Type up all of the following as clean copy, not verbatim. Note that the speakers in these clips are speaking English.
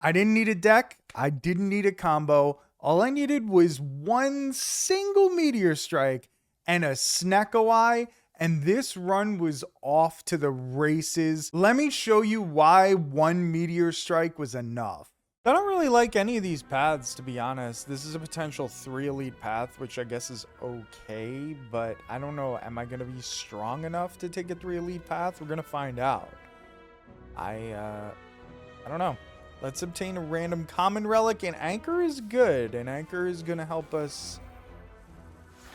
I didn't need a deck. I didn't need a combo. All I needed was one single Meteor Strike and a Snecko Eye, and this run was off to the races. Let me show you why one Meteor Strike was enough. I don't really like any of these paths, to be honest. This is a potential 3 elite path, which I guess is okay, but I don't know. Am I going to be strong enough to take a 3 elite path? We're going to find out. I don't know. Let's obtain a random common relic, and Anchor is good, and Anchor is going to help us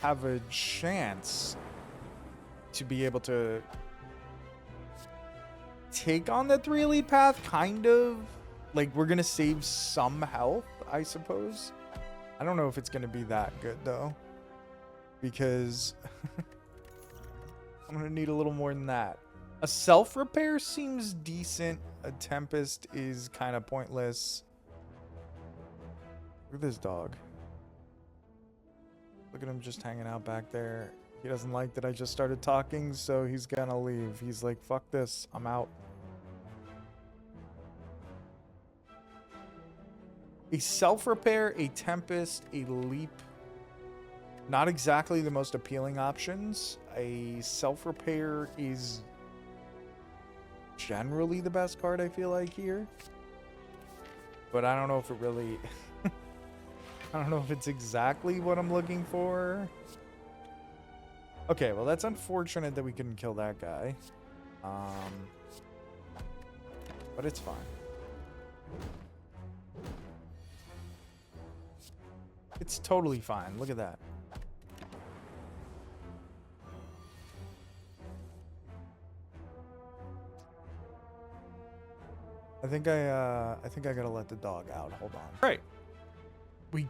have a chance to be able to take on the 3 elite path, kind of. Like, we're going to save some health, I suppose. I don't know if it's going to be that good, though, because I'm going to need a little more than that. A self-repair seems decent. A Tempest is kind of pointless. Look at this dog. Look at him just hanging out back there. He doesn't like that I just started talking, so he's gonna leave. He's like, fuck this, I'm out. A self-repair, a Tempest, a leap. Not exactly the most appealing options. A self-repair is generally the best card, I feel like, here. But I don't know if it really... I don't know if it's exactly what I'm looking for. Okay, well, that's unfortunate that we couldn't kill that guy. But it's fine. It's totally fine. Look at that. I think I gotta let the dog out. Hold on. All right. We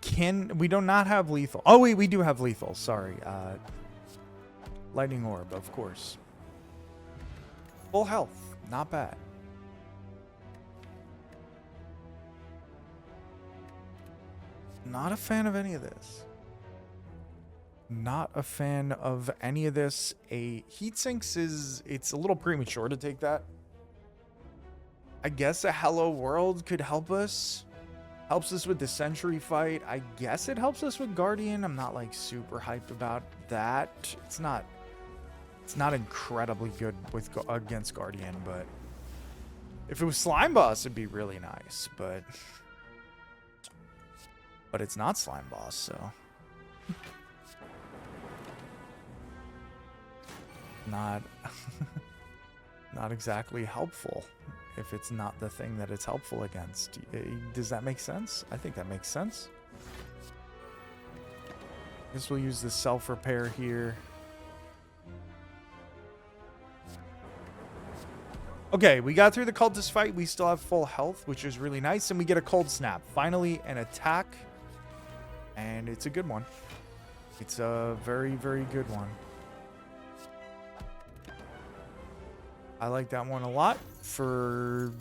do not have lethal. Oh wait, we do have lethal. Sorry. Lightning orb, of course. Full health. Not bad. Not a fan of any of this. Not a fan of any of this. A heat sinks is, it's a little premature to take that. I guess a Hello World could help us. Helps us with the Sentry fight. I guess it helps us with Guardian. I'm not like super hyped about that. It's not incredibly good with against Guardian, but if it was Slime Boss, it'd be really nice, but it's not Slime Boss, so not not exactly helpful. If it's not the thing that it's helpful against. Does that make sense? I think that makes sense. I guess we'll use the self-repair here. Okay, we got through the cultist fight. We still have full health, which is really nice. And we get a cold snap. Finally, an attack. And it's a good one. It's a very, very good one. I like that one a lot for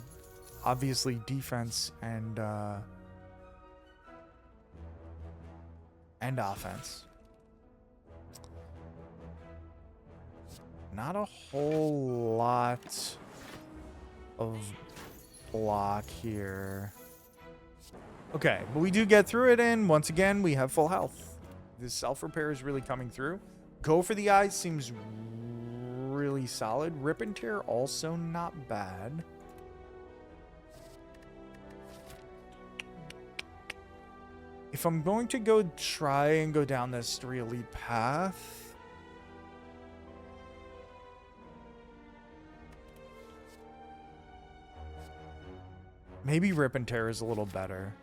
obviously defense and offense. Not a whole lot of block here. Okay, but we do get through it, and once again, we have full health. This self-repair is really coming through. Go for the eyes seems really solid. Rip and Tear also not bad. If I'm going to go try and go down this 3 elite path, maybe Rip and Tear is a little better.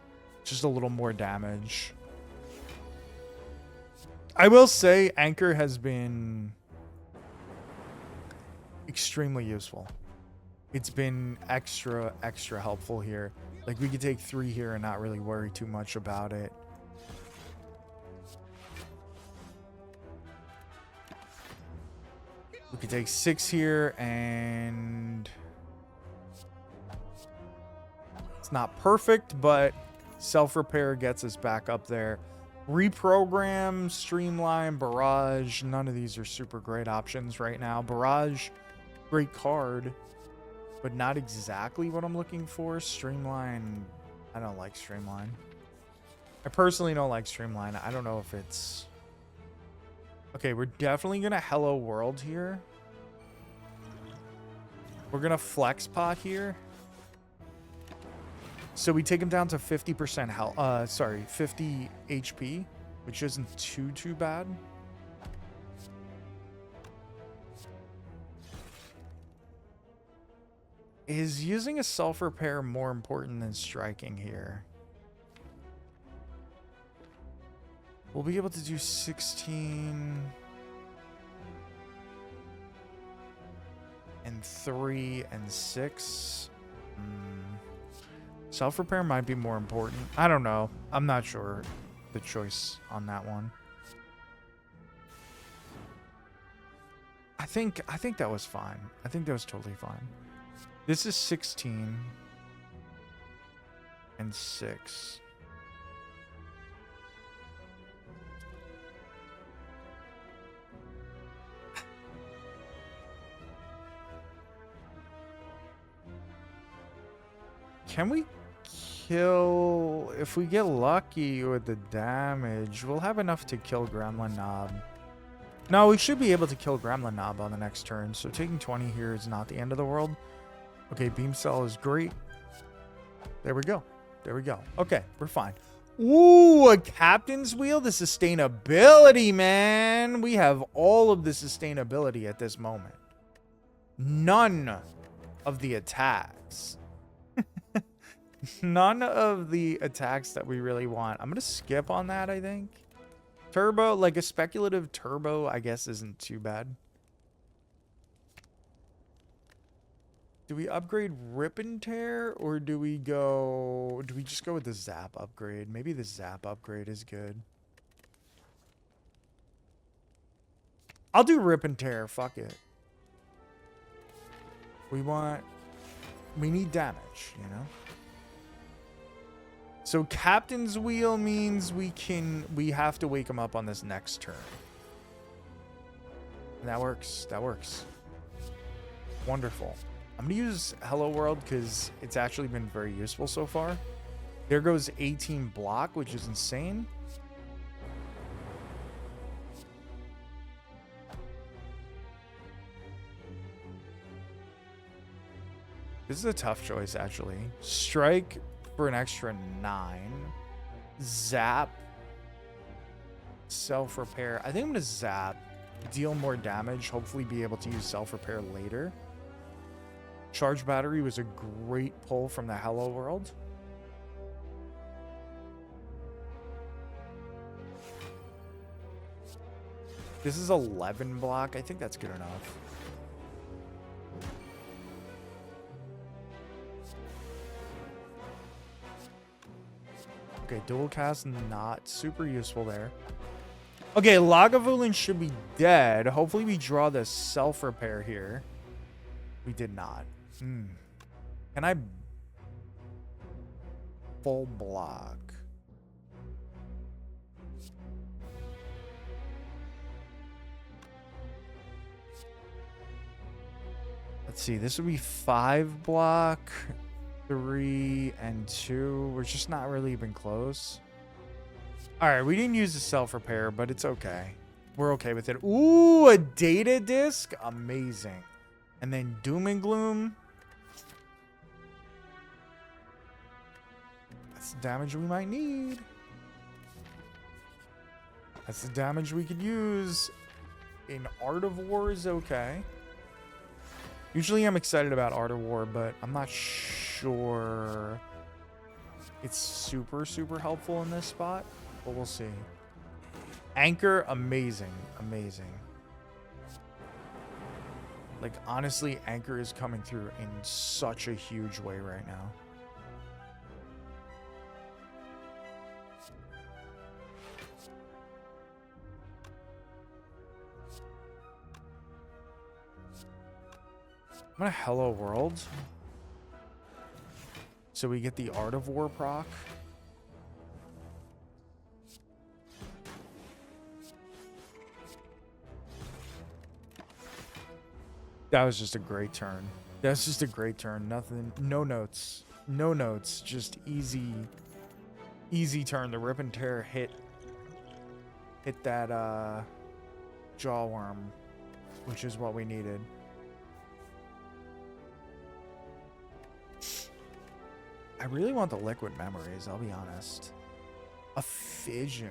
Just a little more damage. I will say Anchor has been extremely useful. It's been extra helpful here. Like, we could take 3 here and not really worry too much about it. We could take 6 here, and it's not perfect, but self-repair gets us back up there. Reprogram, Streamline, Barrage, none of these are super great options right now. Barrage, great card, but not exactly what I'm looking for. Streamline, like Streamline. I personally don't like Streamline. I don't know if it's... Okay, we're definitely going to Hello World here. We're going to Flex Pot here. So we take him down to 50% health. 50 HP, which isn't too bad. Is using a self-repair more important than striking here? We'll be able to do 16 and 3 and 6. Self-repair might be more important. I don't know. I'm not sure the choice on that one. I think that was fine. I think that was totally fine. This is 16 and 6. Can we kill... If we get lucky with the damage, we'll have enough to kill Gremlin Knob. No, we should be able to kill Gremlin Knob on the next turn, so taking 20 here is not the end of the world. Okay, Beam Cell is great. There we go. There we go. Okay, we're fine. Ooh, a Captain's Wheel. The sustainability, man. We have all of the sustainability at this moment. None of the attacks. None of the attacks that we really want. I'm going to skip on that, I think. Turbo, like a speculative turbo, I guess isn't too bad. Do we upgrade Rip and Tear, or do we just go with the Zap upgrade? Maybe the Zap upgrade is good. I'll do Rip and Tear. Fuck it. We need damage, you know? So Captain's Wheel means we have to wake him up on this next turn. And that works. That works. Wonderful. I'm going to use Hello World because it's actually been very useful so far. There goes 18 block, which is insane. This is a tough choice, actually. Strike for an extra 9. Zap. Self-repair. I think I'm going to zap. Deal more damage. Hopefully be able to use self-repair later. Charge Battery was a great pull from the Hello World. This is 11 block. I think that's good enough. Okay, dual cast not super useful there. Okay, Lagavulin should be dead. Hopefully we draw the self-repair here. We did not. Can I full block? Let's see. This would be 5 block, 3 and 2. We're just not really even close. All right, we didn't use the self-repair, but it's okay. We're okay with it. Ooh, a data disc. Amazing. And then Doom and Gloom. That's the damage we might need. That's the damage we could use. In Art of War is okay. Usually I'm excited about Art of War, but I'm not sure it's super helpful in this spot. But we'll see. Anchor, amazing. Amazing. Like, honestly, Anchor is coming through in such a huge way right now. I'm gonna Hello World. So we get the Art of War proc. That was just a great turn. That's just a great turn. Nothing, no notes. No notes. Just easy Easy turn. The rip and tear hit that jaw worm, which is what we needed. I really want the liquid memories, I'll be honest. A fission.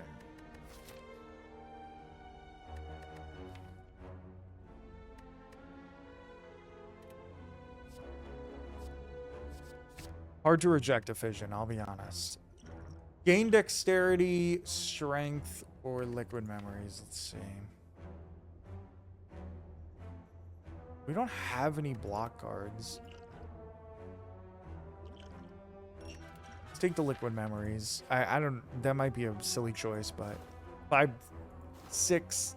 Hard to reject a fission, I'll be honest. Gain dexterity, strength, or liquid memories. Let's see. We don't have any block cards. Let's take the liquid memories. I don't, that might be a silly choice, but 5, 6,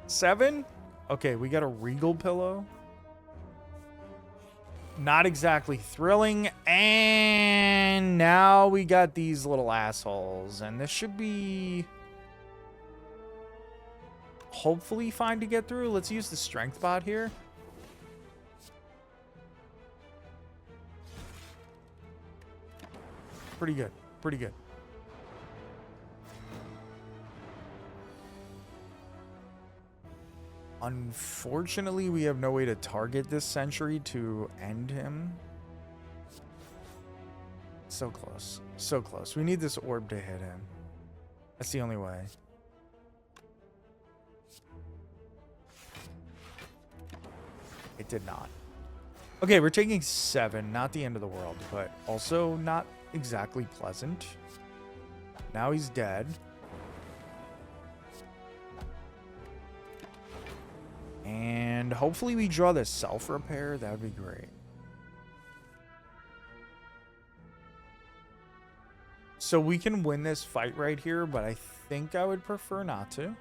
7. Okay, we got a regal pillow. Not exactly thrilling. And now we got these little assholes. And this should be hopefully fine to get through. Let's use the strength bot here. Pretty good. Pretty good. Unfortunately, we have no way to target this sentry to end him. So close. So close. We need this orb to hit him. That's the only way. It did not. Okay, we're taking 7. Not the end of the world, but also not exactly pleasant. Now he's dead. And hopefully we draw this self-repair. That would be great. So we can win this fight right here, but I think I would prefer not to.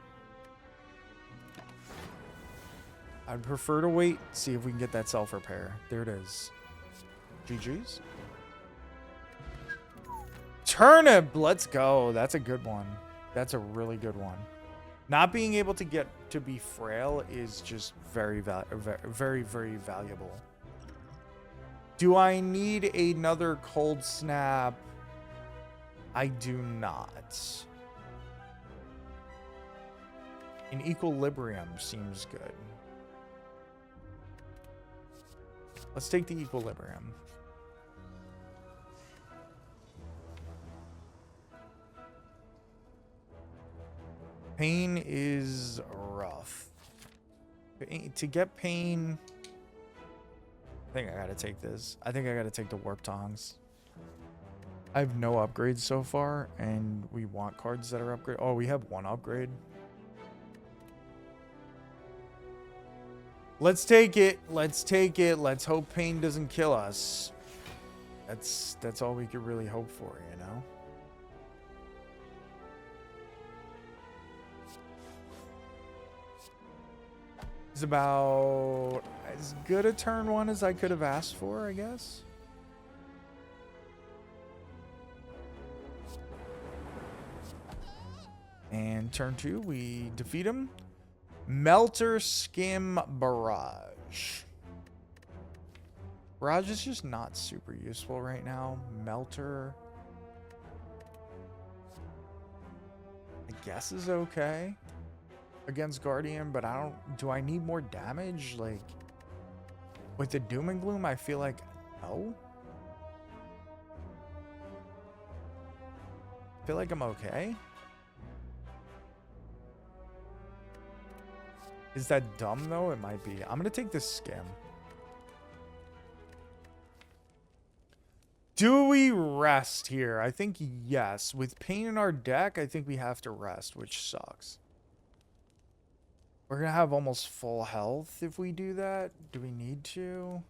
I'd prefer to wait, see if we can get that self-repair. There it is. GG's. Turnip! Let's go. That's a good one. That's a really good one. Not being able to get to be frail is just very, very valuable. Do I need another cold snap? I do not. An equilibrium seems good. Let's take the equilibrium. Pain is rough. To get pain, I think I gotta take this. I think I gotta take the warp tongs. I have no upgrades so far, and we want cards that are upgrade. Oh, we have one upgrade. Let's take it. Let's take it. Let's hope pain doesn't kill us. That's all we could really hope for, you know? It's about as good a turn 1 as I could have asked for, I guess. And turn 2, we defeat him. Melter, Skim, Barrage. Barrage is just not super useful right now. Melter, I guess, is okay against Guardian, but I don't... Do I need more damage? Like, with the Doom and Gloom, I feel like no. I feel like I'm okay. Is that dumb, though? It might be. I'm going to take this Skim. Do we rest here? I think yes. With pain in our deck, I think we have to rest, which sucks. We're going to have almost full health if we do that. Do we need to?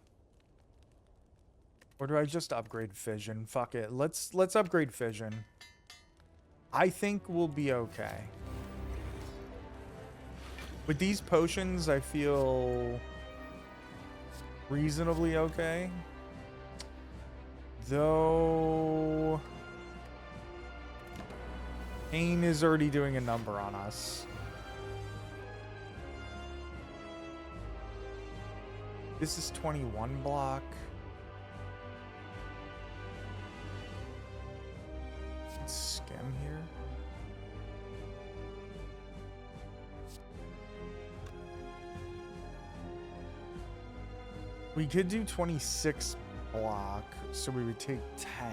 Or do I just upgrade Fission? Fuck it. Let's upgrade Fission. I think we'll be okay. With these potions, I feel reasonably okay. Though pain is already doing a number on us. This is 21 block. It's M here. We could do 26 block, so we would take 10.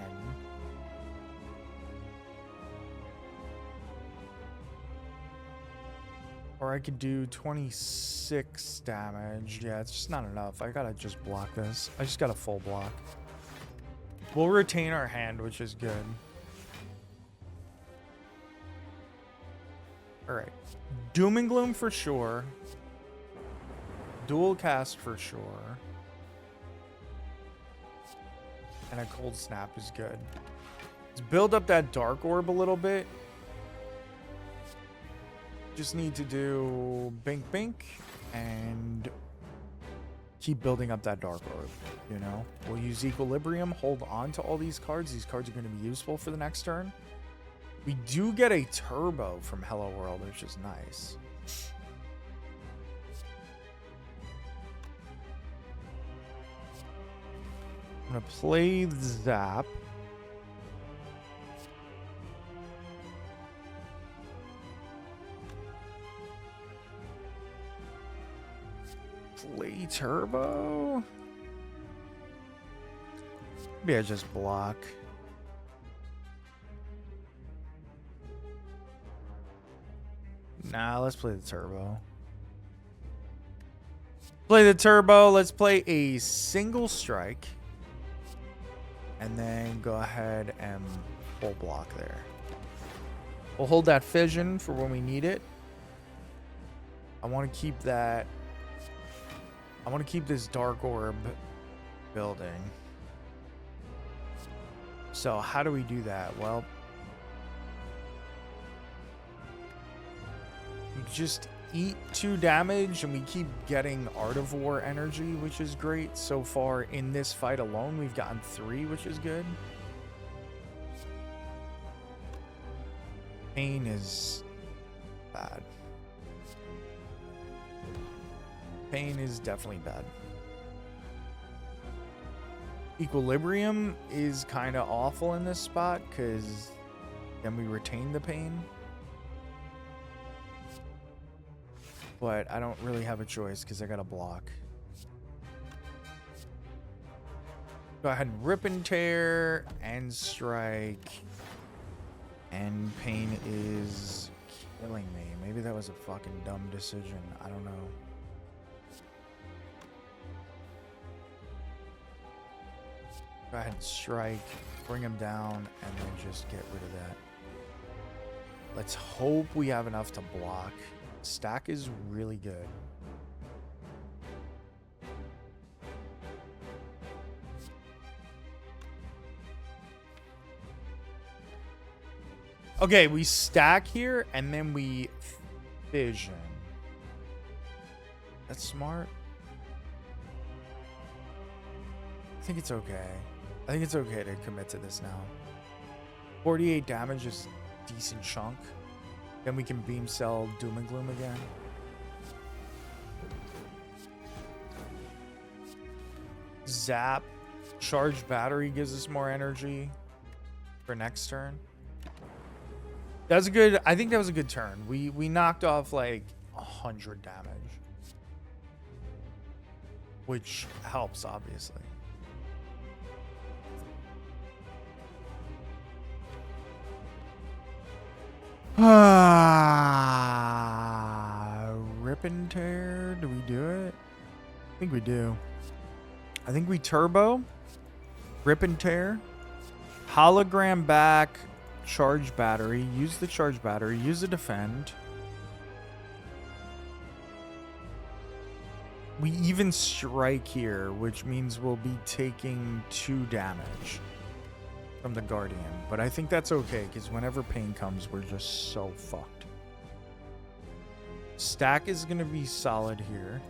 Or I could do 26 damage. Yeah, it's just not enough. I gotta just block this. I just got a full block. We'll retain our hand, which is good. Alright. Doom and Gloom for sure. Dual cast for sure. And a Cold Snap is good. Let's build up that Dark Orb a little bit. Just need to do Bink Bink and keep building up that Dark Orb, you know? We'll use Equilibrium, hold on to all these cards. These cards are going to be useful for the next turn. We do get a Turbo from Hello World, which is nice. I'm going to play the Zap. Play Turbo. Maybe I just block. Nah, let's play the Turbo. Play the Turbo. Let's play a single strike. And then go ahead and full block there. We'll hold that Fission for when we need it. I want to keep that. I want to keep this Dark Orb building. So how do we do that? Well, we just eat 2 damage and we keep getting Art of War energy, which is great. So far in this fight alone, we've gotten 3, which is good. Pain is bad. Pain is definitely bad. Equilibrium is kind of awful in this spot because then we retain the pain. But I don't really have a choice because I got to block. Go ahead and Rip and Tear and Strike. And Pain is killing me. Maybe that was a fucking dumb decision. I don't know. Go ahead and Strike, bring him down, and then just get rid of that. Let's hope we have enough to block. Stack is really good. Okay, we stack here, and then we Fission. That's smart. I think it's okay. I think it's okay to commit to this now. 48 damage is a decent chunk. Then we can Beam Cell Doom and Gloom again. Zap. Charged Battery gives us more energy for next turn. That's a good... I think that was a good turn. We knocked off like 100 damage. Which helps, obviously. Rip and Tear. Do we do it? I think we do. I think we Turbo. Rip and Tear. Hologram back. Charge Battery. Use the Charge Battery. Use the Defend. We even Strike here, which means we'll be taking 2 damage from the Guardian. But I think that's okay, because whenever Pain comes, we're just so fucked. Stack is going to be solid here.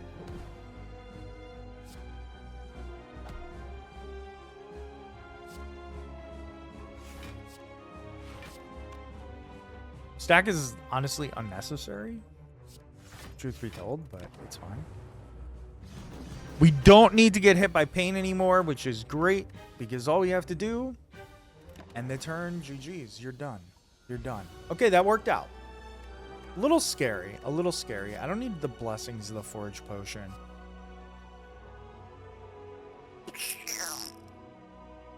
Stack is honestly unnecessary, truth be told, but it's fine. We don't need to get hit by Pain anymore, which is great, because all we have to do, end the turn, GG's, you're done. You're done. Okay, that worked out. A little scary. A little scary. I don't need the blessings of the Forge Potion.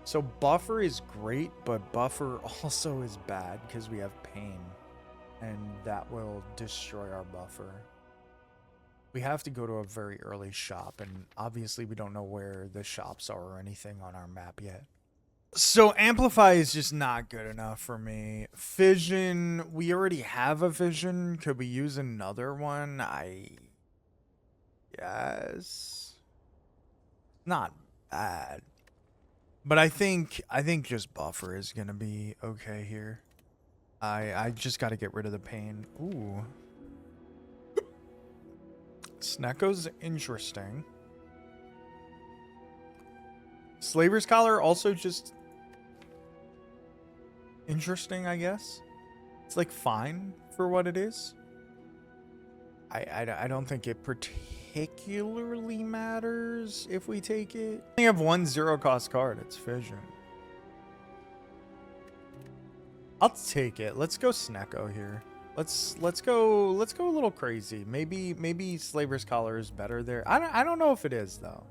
So buffer is great, but buffer also is bad because we have pain. And that will destroy our buffer. We have to go to a very early shop, and obviously we don't know where the shops are or anything on our map yet. So Amplify is just not good enough for me. Fission, we already have a Fission. Could we use another one? Yes. Not bad. But I think just buffer is gonna be okay here. I just gotta get rid of the pain. Ooh. Snecko's interesting. Slaver's Collar also just interesting, I guess. It's like fine for what it is. I don't think it particularly matters if we take it. We have one 0-cost card. It's Fission. I'll take it. Let's go Snecko here. Let's go a little crazy. Maybe Slaver's Collar is better there. I don't know if it is though.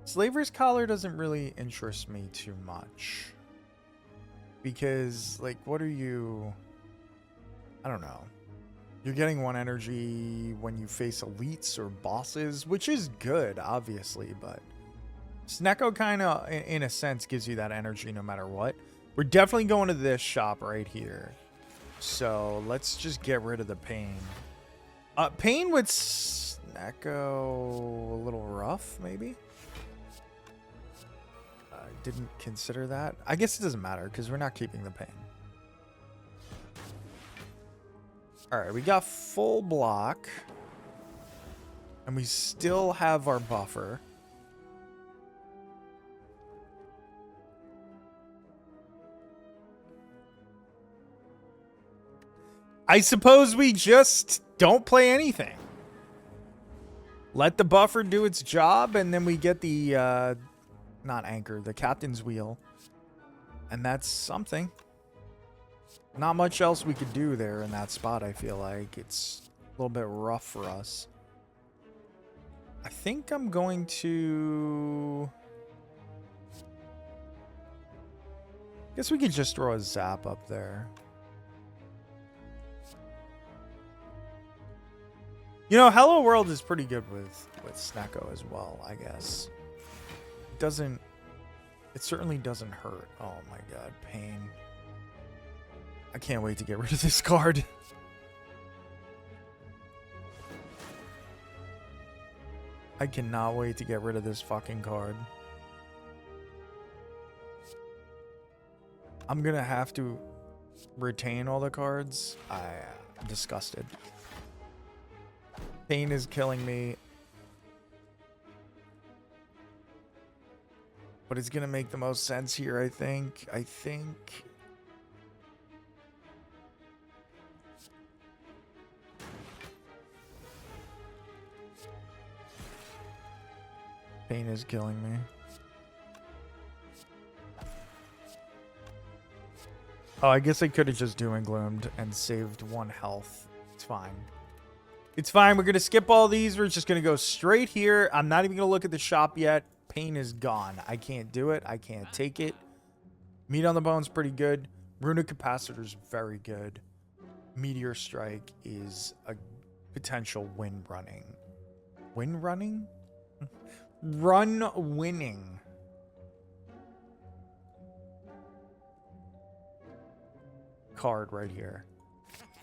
Slaver's Collar doesn't really interest me too much. Because like what are you, I don't know. You're getting 1 energy when you face elites or bosses, which is good obviously, but Snecko kind of in a sense gives you that energy no matter what. We're definitely going to this shop right here. So let's just get rid of the pain. Pain with Snecko a little rough, maybe? I didn't consider that. I guess it doesn't matter because we're not keeping the pain. Alright, we got full block. And we still have our buffer. I suppose we just don't play anything. Let the buffer do its job, and then we get the, not anchor, the captain's wheel. And that's something. Not much else we could do there in that spot, I feel like. It's a little bit rough for us. I think I'm going to... guess we could just throw a zap up there. You know, Hello World is pretty good with Snecko as well, I guess. It certainly doesn't hurt. Oh my god, pain. I can't wait to get rid of this card. I cannot wait to get rid of this fucking card. I'm gonna have to retain all the cards. I'm disgusted. Pain is killing me. But it's gonna make the most sense here, I think. Pain is killing me. Oh, I guess I could have just doom and gloomed and saved 1 health. It's fine. It's fine. We're going to skip all these. We're just going to go straight here. I'm not even going to look at the shop yet. Pain is gone. I can't do it. I can't take it. Meat on the bone's pretty good. Runic Capacitor's very good. Meteor Strike is a potential win running. Win running? Run winning. Card right here.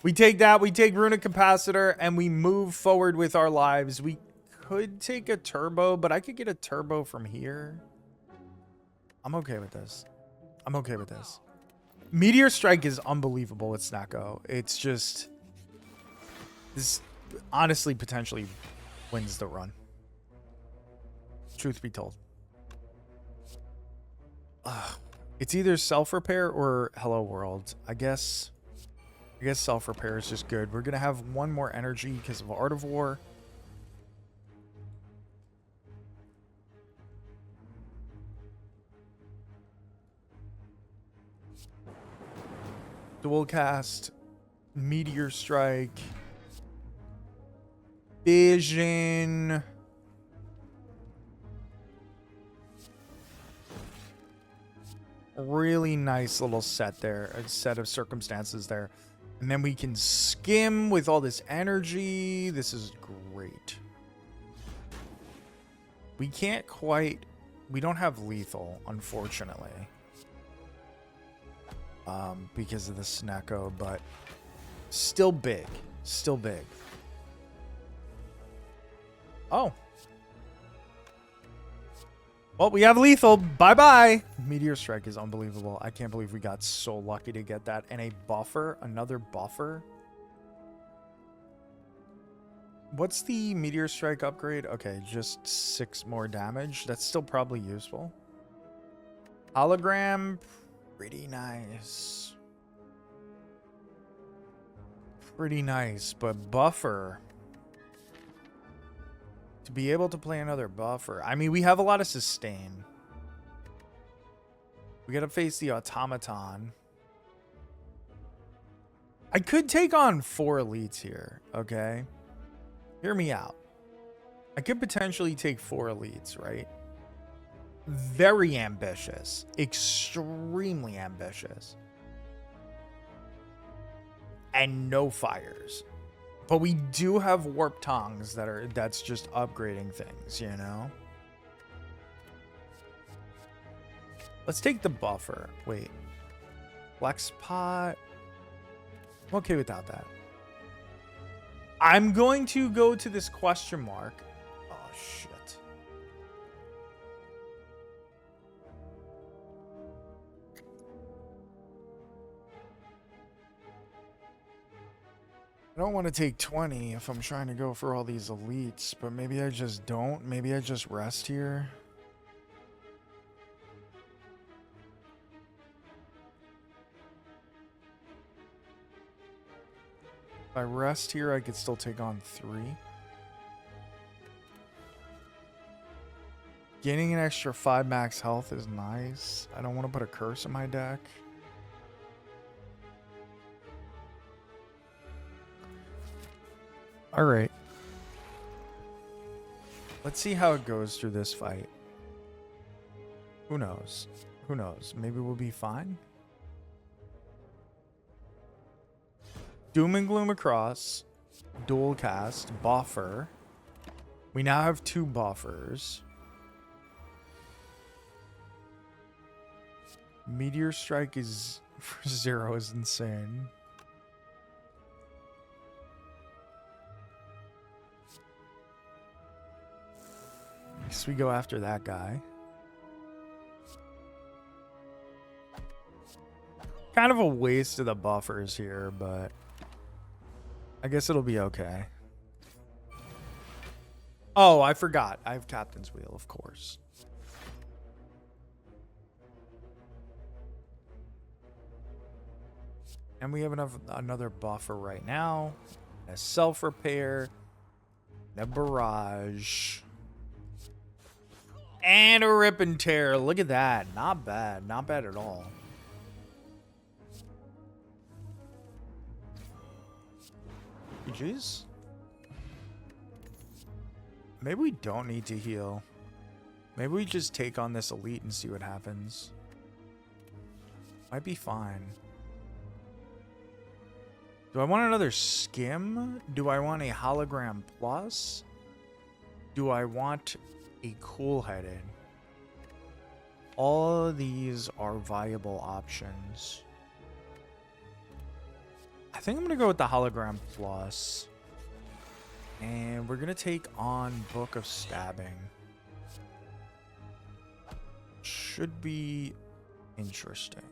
We take that, we take Runic Capacitor, and we move forward with our lives. We could take a turbo, but I could get a turbo from here. I'm okay with this. I'm okay with this. Meteor Strike is unbelievable with Snecko. It's just... this honestly potentially wins the run. Truth be told. It's either self-repair or Hello World. I guess self-repair is just good. We're going to have 1 more energy because of Art of War. Dual cast, Meteor Strike, Vision. Really nice little set there, a set of circumstances there. And then we can skim with all this energy. This is great. We can't quite... We don't have lethal, unfortunately. Because of the Snecko, but still big. Still big. Oh. Well, we have lethal. Bye-bye. Meteor Strike is unbelievable. I can't believe we got so lucky to get that. And a buffer. Another buffer. What's the Meteor Strike upgrade? Okay, just 6 more damage. That's still probably useful. Hologram. Pretty nice. Pretty nice. But buffer... To be able to play another buffer. I mean, we have a lot of sustain. We gotta face the automaton. I could take on 4 elites here, okay? Hear me out. I could potentially take 4 elites, right? Very ambitious. Extremely ambitious. And no fires. But we do have warp tongues that's just upgrading things, you know? Let's take the buffer. Wait. Flex pot. I'm okay without that. I'm going to go to this question mark. Oh, shit. I don't want to take 20 if I'm trying to go for all these elites, but maybe I just don't. Maybe I just rest here. If I rest here, I could still take on 3. Gaining an extra 5 max health is nice. I don't want to put a curse in my deck. All right. Let's see how it goes through this fight. Who knows? Who knows? Maybe we'll be fine. Doom and Gloom across. Dual cast. Buffer. We now have 2 buffers. Meteor Strike is for 0 is insane. Guess we go after that guy. Kind of a waste of the buffers here, but I guess it'll be okay. Oh, I forgot. I have Captain's Wheel, of course. And we have another buffer right now. A self-repair. A barrage. And a rip and tear. Look at that. Not bad. Not bad at all. Jeez. Maybe we don't need to heal. Maybe we just take on this elite and see what happens. Might be fine. Do I want another skim? Do I want a hologram plus? Do I want a cool-headed? All of these are viable options. I think I'm going to go with the hologram plus. And we're going to take on Book of Stabbing. Should be interesting.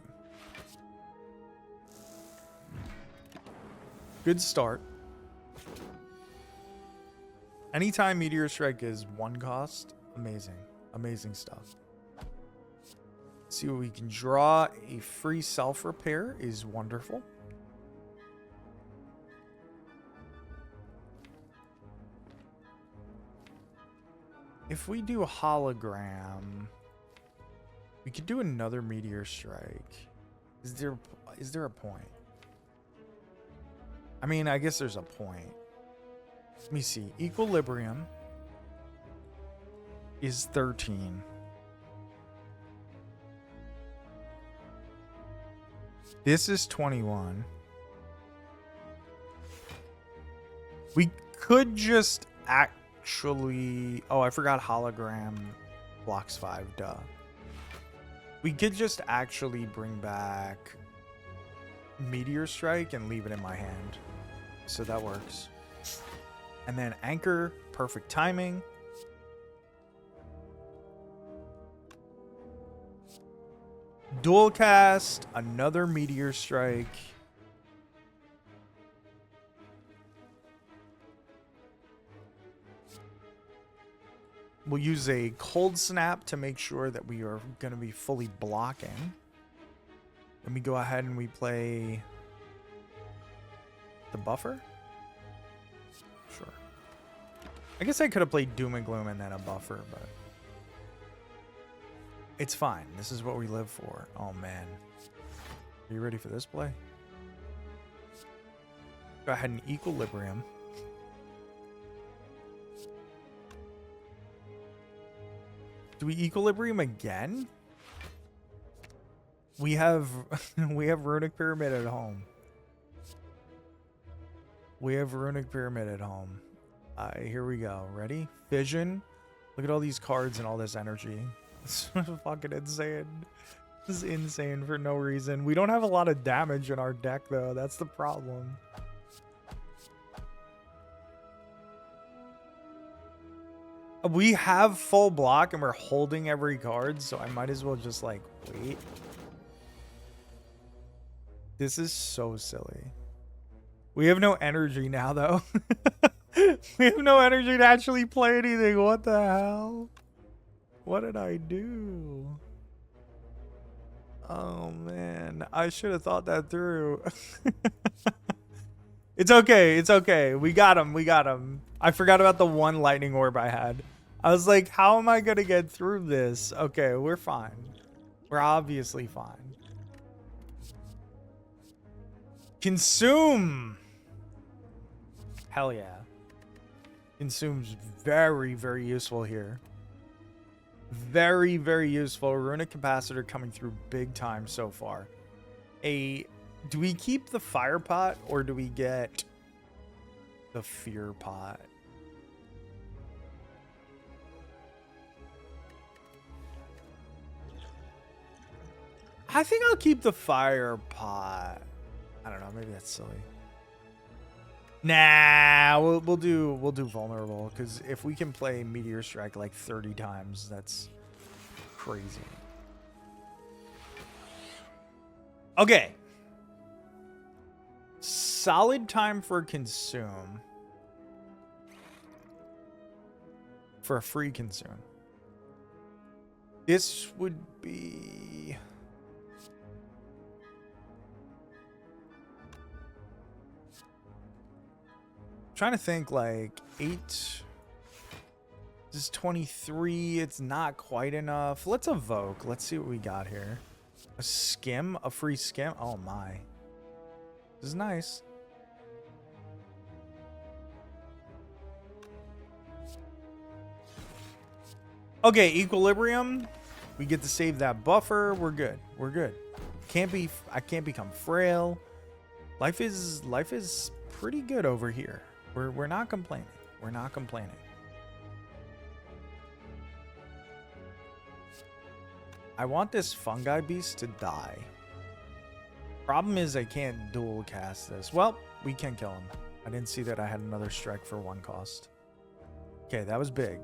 Good start. Anytime Meteor Strike is 1 cost, amazing. Amazing stuff. Let's see what we can draw. A free self-repair is wonderful. If we do a hologram, we could do another Meteor Strike. Is there a point? I mean, I guess there's a point. Let me see. Equilibrium is 13. This is 21. We could just actually... Oh, I forgot hologram blocks 5. Duh. We could just actually bring back Meteor Strike and leave it in my hand. So that works. And then Anchor, perfect timing. Dual cast, another Meteor Strike. We'll use a Cold Snap to make sure that we are going to be fully blocking. Then we go ahead and we play the buffer. Sure. I guess I could have played Doom and Gloom and then a buffer, but it's fine. This is what we live for. Oh, man. Are you ready for this play? Go ahead and Equilibrium. Do we Equilibrium again? We have Runic Pyramid at home. We have Runic Pyramid at home. Here we go. Ready? Fission. Look at all these cards and all this energy. It's fucking insane. This is insane for no reason. We don't have a lot of damage in our deck, though. That's the problem. We have full block and we're holding every card, so I might as well just, like, wait. This is so silly. We have no energy now, though. We have no energy to actually play anything. What the hell? What did I do? Oh, man. I should have thought that through. It's okay. It's okay. We got him. We got him. I forgot about the one lightning orb I had. I was like, how am I going to get through this? Okay, we're fine. We're obviously fine. Consume. Hell yeah. Consume's very, very useful here. Very, very useful. Runic Capacitor coming through big time so far. Do we keep the Fire Pot or do we get the Fear Pot? I think I'll keep the Fire Pot. I don't know. Maybe that's silly. Nah, we'll do vulnerable, because if we can play Meteor Strike like 30 times, that's crazy. Okay. Solid time for Consume. For a free Consume. This would be... trying to think, like 8. This is 23. It's not quite enough. Let's evoke. Let's see what we got here. A skim, a free skim. Oh my, this is nice. Okay, Equilibrium. We get to save that buffer. We're good. We're good. I can't become frail. Life is pretty good over here. We're not complaining. We're not complaining. I want this fungi beast to die. Problem is I can't dual cast this. Well, we can kill him. I didn't see that I had another strike for 1 cost. Okay, that was big.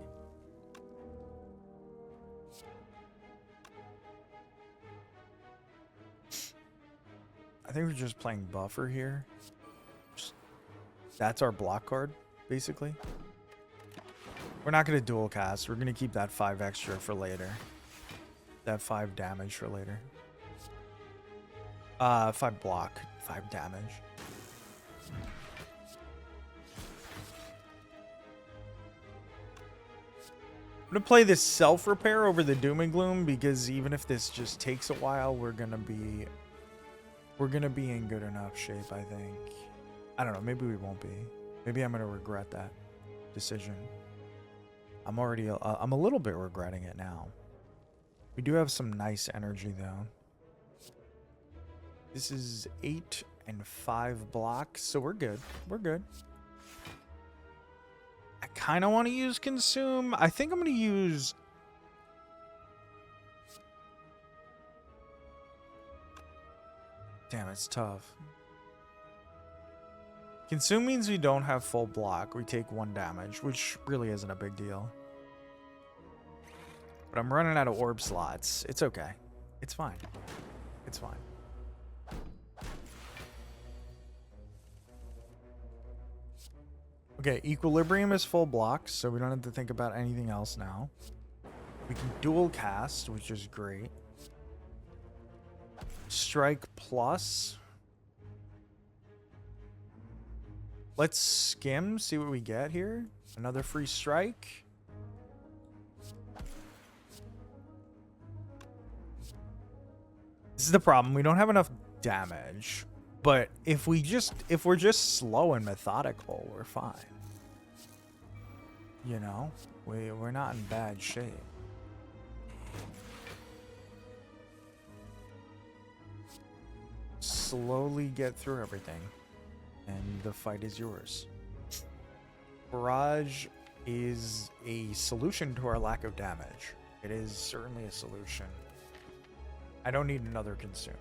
I think we're just playing buffer here. That's our block card, basically. We're not going to dual cast. We're going to keep that 5 extra for later. That 5 damage for later. 5 block, 5 damage. I'm going to play this self-repair over the Doom and Gloom, because even if this just takes a while, we're going to be in good enough shape, I think. I don't know. Maybe we won't be. Maybe I'm going to regret that decision. I'm already, I'm a little bit regretting it now. We do have some nice energy, though. This is 8 and 5 blocks, so we're good. We're good. I kind of want to use consume. I think I'm going to use... Damn, it's tough. Consume means we don't have full block. We take 1 damage, which really isn't a big deal. But I'm running out of orb slots. It's okay. It's fine. It's fine. Okay, Equilibrium is full block, so we don't have to think about anything else now. We can dual cast, which is great. Strike plus. Let's skim, see what we get here. Another free strike. This is the problem. We don't have enough damage. But if we're just slow and methodical, we're fine. You know? We're not in bad shape. Slowly get through everything. And the fight is yours. Barrage is a solution to our lack of damage. It is certainly a solution. I don't need another consume.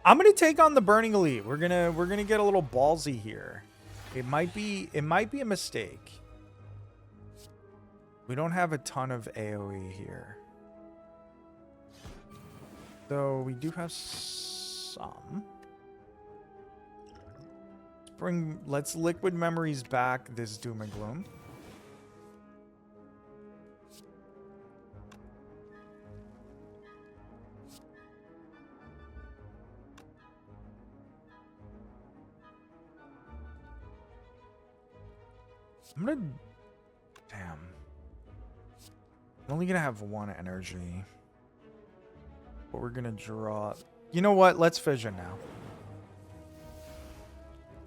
I'm gonna take on the Burning Elite. We're gonna get a little ballsy here. It might be a mistake. We don't have a ton of AoE here. Though we do have some. Let's liquid memories back this doom and gloom. I'm gonna... Damn. I'm only gonna have 1 energy. But we're gonna draw... You know what? Let's fission now.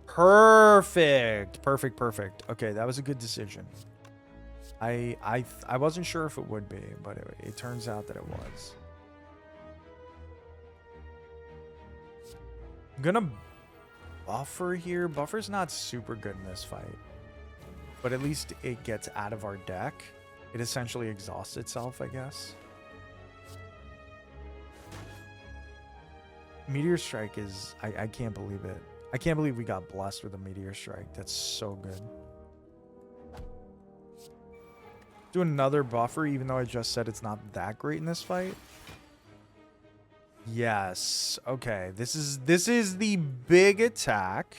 Perfect. Perfect, perfect. Okay, that was a good decision. I wasn't sure if it would be, but it turns out that it was. I'm gonna buffer here. Buffer's not super good in this fight. But at least it gets out of our deck. It essentially exhausts itself, I guess. Meteor Strike is... I can't believe it. I can't believe we got blessed with a Meteor Strike. That's so good. Do another buffer, even though I just said it's not that great in this fight. Yes. Okay. This is the big attack.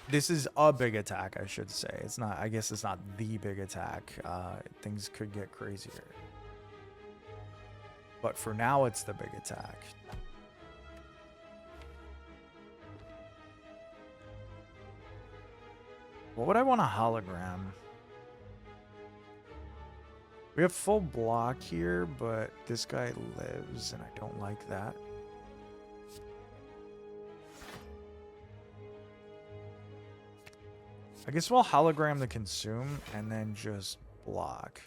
This is a big attack, I should say. It's not... I guess it's not the big attack. Things could get crazier. But for now, it's the big attack. What would I want a hologram? We have full block here, but this guy lives, and I don't like that. I guess we'll hologram the consume, and then just block.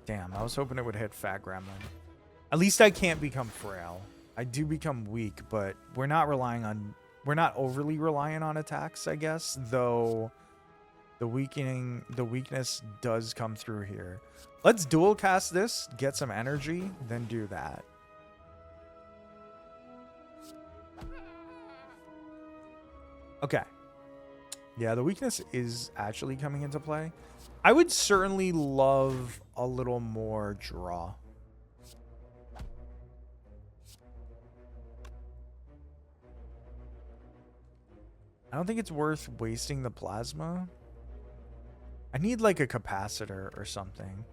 Damn, I was hoping it would hit Fat Gremlin. At least I can't become frail. I do become weak, but we're not relying on... We're not overly reliant on attacks, I guess, though the weakness does come through here. Let's dual cast this, get some energy, then do that. Okay. Yeah, the weakness is actually coming into play. I would certainly love a little more draw. I don't think it's worth wasting the plasma. I need like a capacitor or something.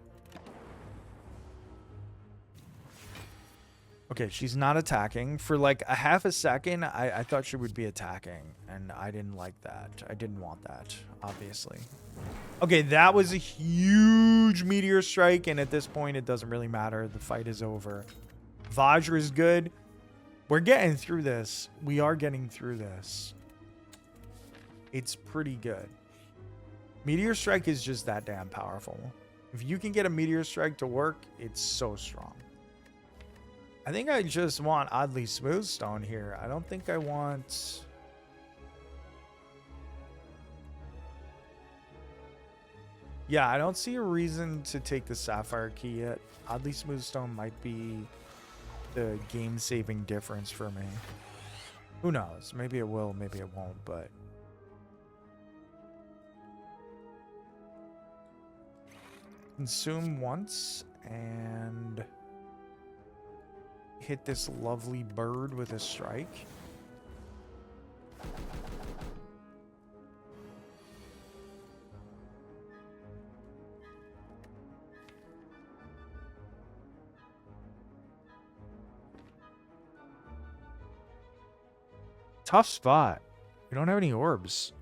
Okay, she's not attacking. For like a half a second, I thought she would be attacking. And I didn't like that. I didn't want that, obviously. Okay, that was a huge Meteor Strike. And at this point, it doesn't really matter. The fight is over. Vajra is good. We're getting through this. We are getting through this. It's pretty good. Meteor Strike is just that damn powerful. If you can get a Meteor Strike to work, it's so strong. I think I just want Oddly Smooth Stone here. I don't think I want... Yeah, I don't see a reason to take the Sapphire Key yet. Oddly Smooth Stone might be the game-saving difference for me. Who knows? Maybe it will, maybe it won't, but... Consume once, and... hit this lovely bird with a strike. Tough spot. We don't have any orbs.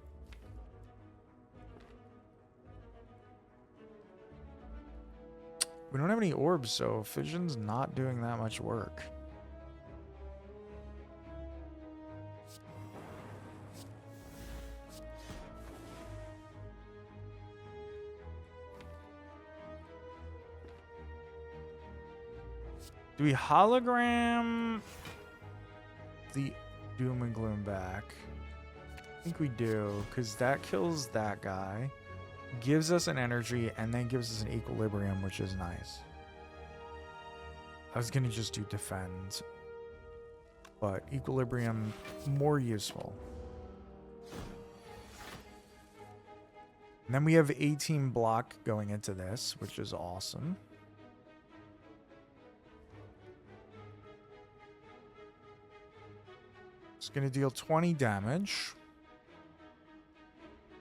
We don't have any orbs, so Fission's not doing that much work. Do we hologram the Doom and Gloom back? I think we do, because that kills that guy, gives us an energy, and then gives us an equilibrium, which is nice. I was going to just do defend, but equilibrium, more useful. And then we have 18 block going into this, which is awesome. It's going to deal 20 damage.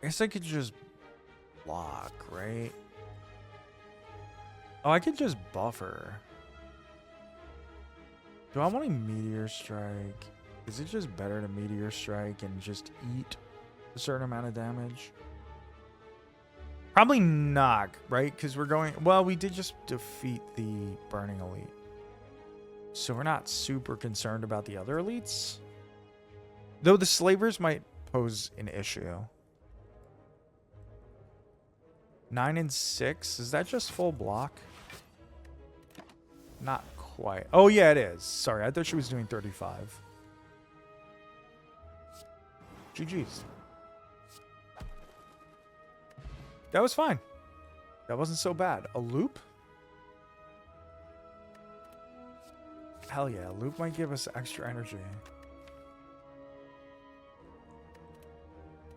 I guess I could just block, right? Oh, I could just buffer. Do I want a Meteor Strike? Is it just better to Meteor Strike and just eat a certain amount of damage? Probably not, right? Because we're going... Well, we did just defeat the Burning Elite. So we're not super concerned about the other elites. Though the Slavers might pose an issue. 9 and 6. Is that just full block? Not quite. Oh, yeah, it is. Sorry, I thought she was doing 35. GG's. That was fine. That wasn't so bad. A loop? Hell yeah, a loop might give us extra energy.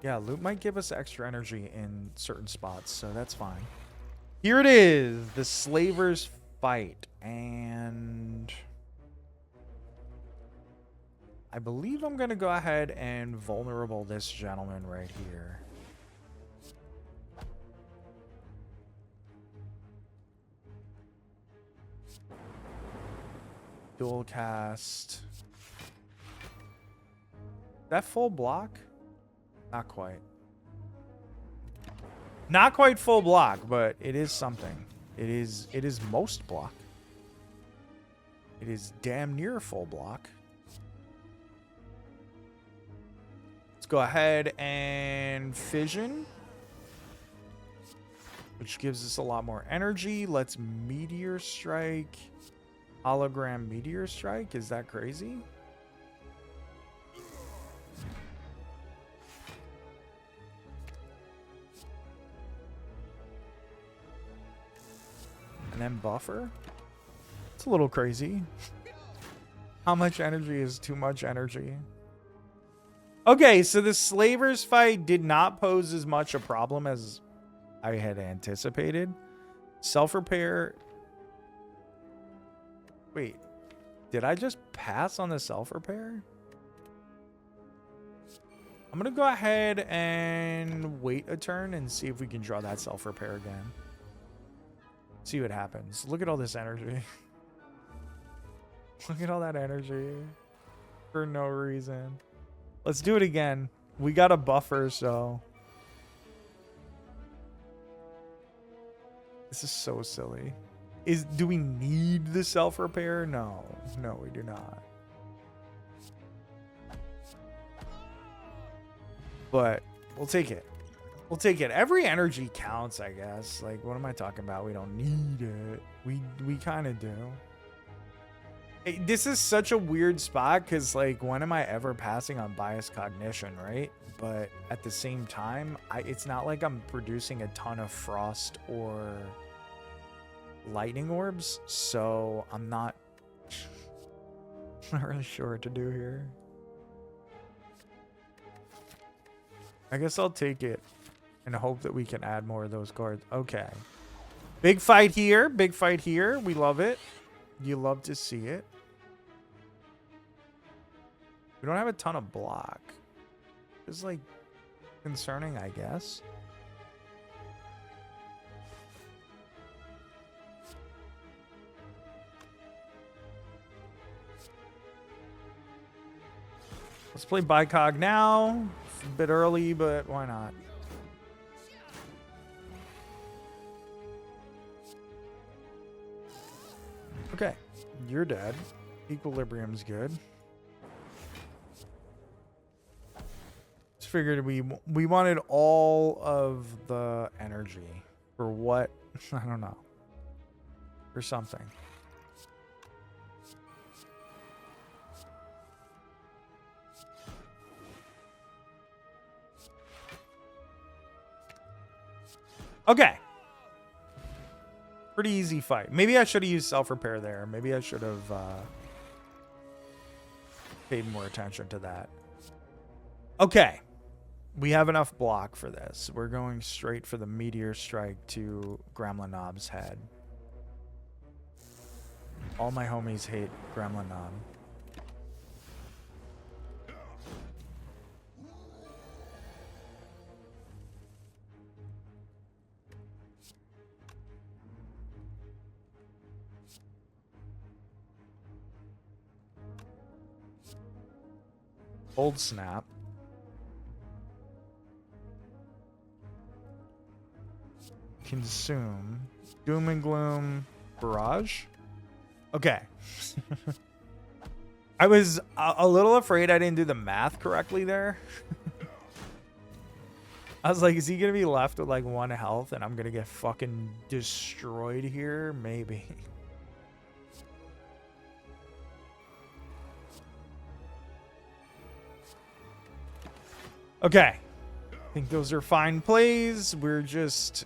Yeah, loop might give us extra energy in certain spots, so that's fine. Here it is, the Slavers fight, and I believe I'm going to go ahead and vulnerable this gentleman right here. Dual cast. That full block? Not quite. Not quite full block, but it is something. It is most block. It is damn near full block. Let's go ahead and fission, which gives us a lot more energy. Let's Meteor Strike. Hologram Meteor Strike. Is that crazy? And then buffer. It's a little crazy. How much energy is too much energy? Okay, so the Slavers fight did not pose as much a problem as I had anticipated. Self-repair. Wait, did I just pass on the self-repair? I'm going to go ahead and wait a turn and see if we can draw that self-repair again. See what happens. Look at all this energy. Look at all that energy. For no reason. Let's do it again. We got a buffer, so... This is so silly. Do we need the self-repair? No. No, we do not. but we'll take it. We'll take it. Every energy counts, I guess. Like, what am I talking about? We don't need it. We kind of do. Hey, this is such a weird spot because, like, when am I ever passing on bias cognition, right? But at the same time, it's not like I'm producing a ton of frost or lightning orbs, so I'm not really sure what to do here. I guess I'll take it and hope that we can add more of those cards. Okay. Big fight here. Big fight here. We love it. You love to see it. We don't have a ton of block. It's like concerning, I guess. Let's play Bicog now. It's a bit early, but why not? Okay, you're dead. Equilibrium's good. Just figured we wanted all of the energy for what? I don't know. For something. Okay. Pretty easy fight. Maybe I should have used self-repair there. Maybe I should have paid more attention to that. Okay. We have enough block for this. We're going straight for the Meteor Strike to Gremlin Knob's head. All my homies hate Gremlin Knob. Old snap. Consume. Doom and gloom. Barrage. Okay. I was a little afraid I didn't do the math correctly there. I was like, is he going to be left with like 1 health and I'm going to get fucking destroyed here? Maybe. Okay. I think those are fine plays. We're just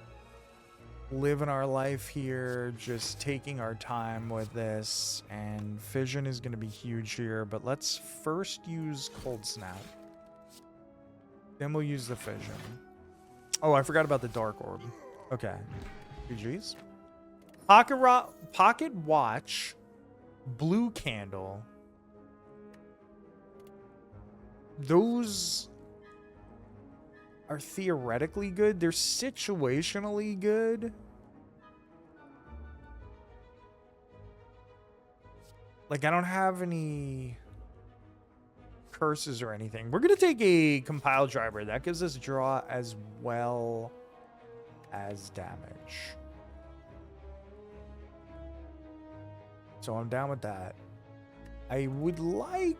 living our life here, just taking our time with this, and fission is going to be huge here, but let's first use cold snap. Then we'll use the fission. Oh, I forgot about the dark orb. Okay. GG's. Pocket watch, blue candle. Those are theoretically good. They're situationally good. Like, I don't have any curses or anything. We're going to take a compile driver. That gives us draw as well as damage. So I'm down with that. I would like...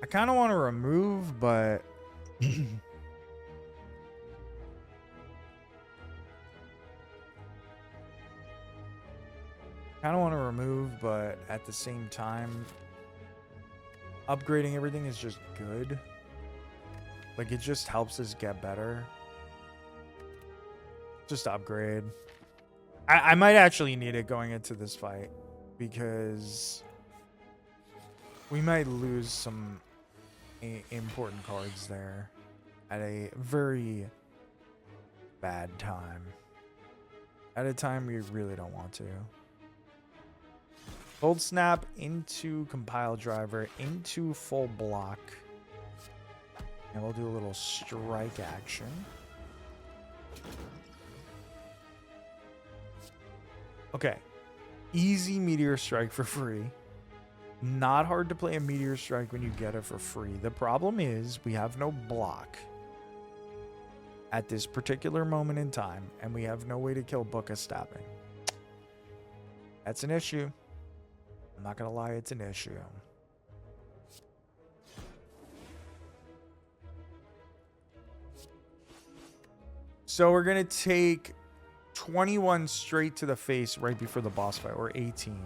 I kind of want to remove, but... kind of want to remove, but at the same time, upgrading everything is just good. Like, it just helps us get better. Just upgrade. I might actually need it going into this fight, because we might lose some important cards there at a very bad time. At a time we really don't want to. Cold snap into compile driver, into full block. And we'll do a little strike action. Okay. Easy Meteor Strike for free. Not hard to play a Meteor Strike when you get it for free. The problem is we have no block at this particular moment in time, and we have no way to kill Book of Stabbing. That's an issue. I'm not going to lie, it's an issue. So we're going to take 21 straight to the face right before the boss fight, or 18.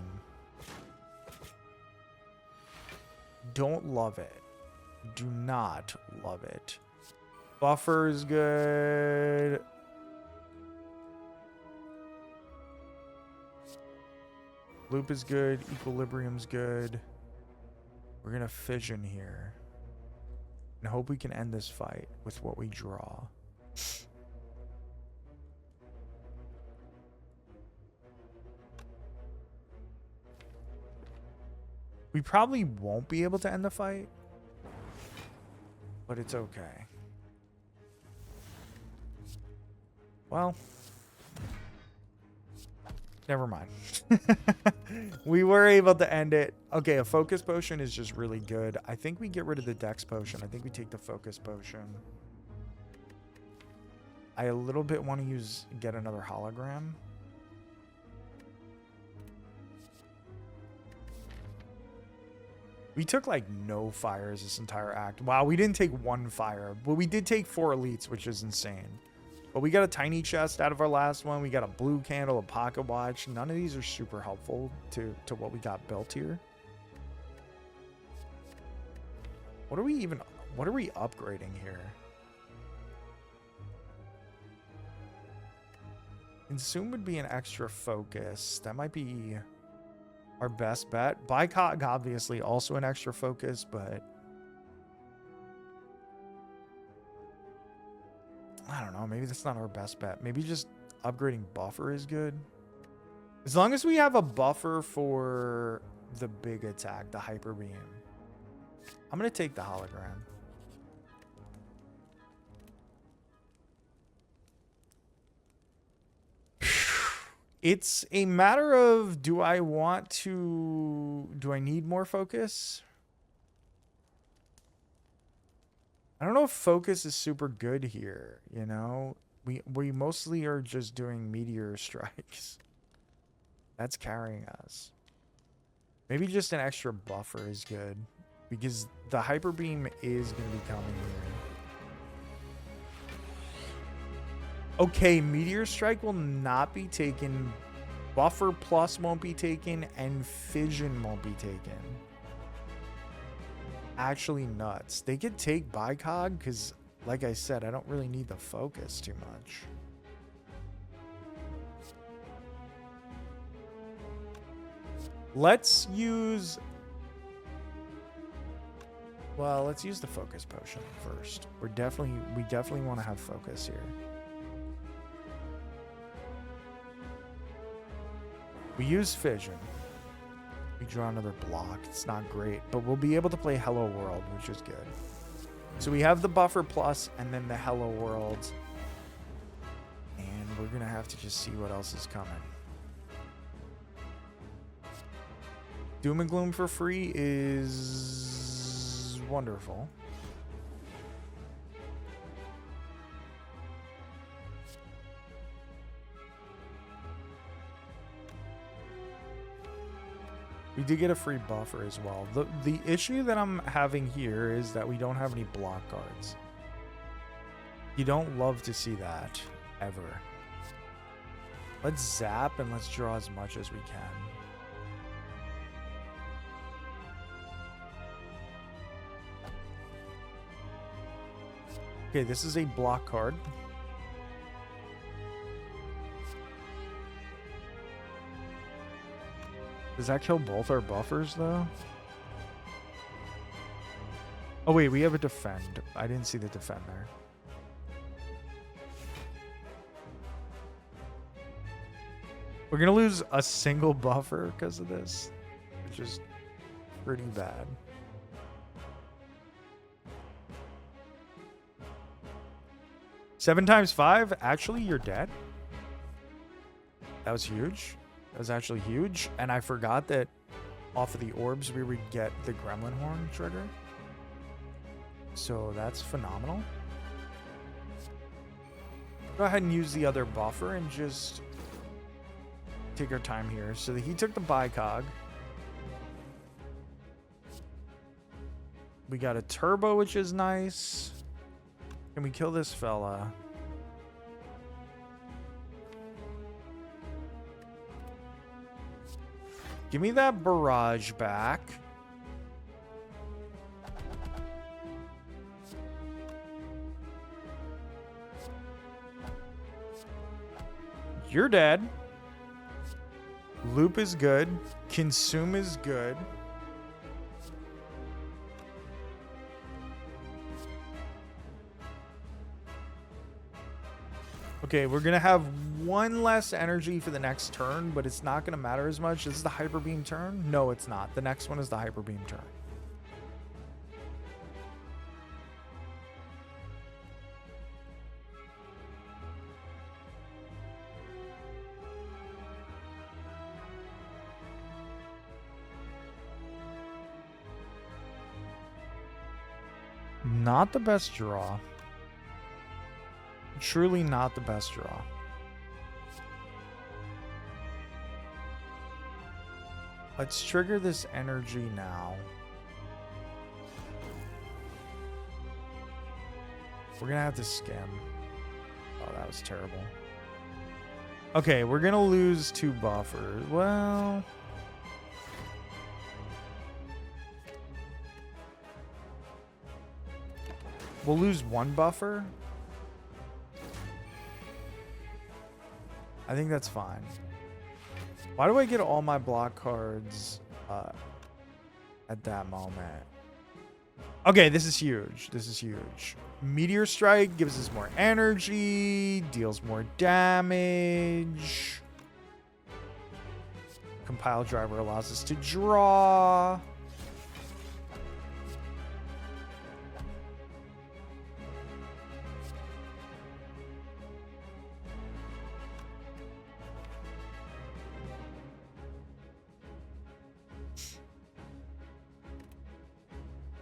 Don't love it. Do not love it. Buffer is good. Loop is good. Equilibrium's good. We're going to fission here. And hope we can end this fight with what we draw. We probably won't be able to end the fight. But it's okay. Well. Never mind. We were able to end it. Okay, a focus potion is just really good. I think we get rid of the dex potion. I think we take the focus potion. I a little bit want to get another hologram. We took like no fires this entire act. Wow, we didn't take one fire. But we did take 4 elites, which is insane. But we got a tiny chest out of our last one. We got a blue candle, a pocket watch. None of these are super helpful to what we got built here. What are we upgrading here? Consume would be an extra focus. That might be our best bet. Bicog, obviously, also an extra focus, but I don't know. Maybe that's not our best bet. Maybe just upgrading buffer is good. As long as we have a buffer for the big attack, the hyper beam. I'm going to take the hologram. It's a matter of, do I need more focus? I don't know if focus is super good here, you know? We mostly are just doing meteor strikes. That's carrying us. Maybe just an extra buffer is good, because the hyper beam is going to be coming here. Okay, Meteor Strike will not be taken. Buffer Plus won't be taken, and Fission won't be taken. Actually nuts. They could take Bicog, because, like I said, I don't really need the focus too much. Let's use... Well, let's use the focus potion first. We definitely want to have focus here. We use Fission. We draw another block. It's not great, but we'll be able to play Hello World, which is good. So we have the Buffer Plus and then the Hello World. And we're going to have to just see what else is coming. Doom and Gloom for free is wonderful. We did get a free buffer as well. The issue that I'm having here is that we don't have any block cards. You don't love to see that, ever. Let's zap and let's draw as much as we can. Okay, this is a block card. Does that kill both our buffers, though? Oh, wait, we have a defend. I didn't see the defend there. We're going to lose a single buffer because of this, which is pretty bad. Seven times 5? Actually, you're dead. That was huge. That was actually huge. And I forgot that off of the orbs, we would get the Gremlin Horn trigger. So that's phenomenal. Go ahead and use the other buffer and just take our time here. So he took the Bicog. We got a turbo, which is nice. Can we kill this fella? Give me that barrage back. You're dead. Loop is good. Consume is good. Okay, we're going to have one less energy for the next turn, but it's not going to matter as much. This is the Hyper Beam turn? No, it's not. The next one is the Hyper Beam turn. Not the best draw. Truly not the best draw. Let's trigger this energy now. We're gonna have to skim. Oh, that was terrible. Okay, we're gonna lose 2 buffers. Well... we'll lose 1 buffer. I think that's fine. Why do I get all my block cards at that moment? Okay, this is huge. This is huge. Meteor Strike gives us more energy, deals more damage. Compile Driver allows us to draw.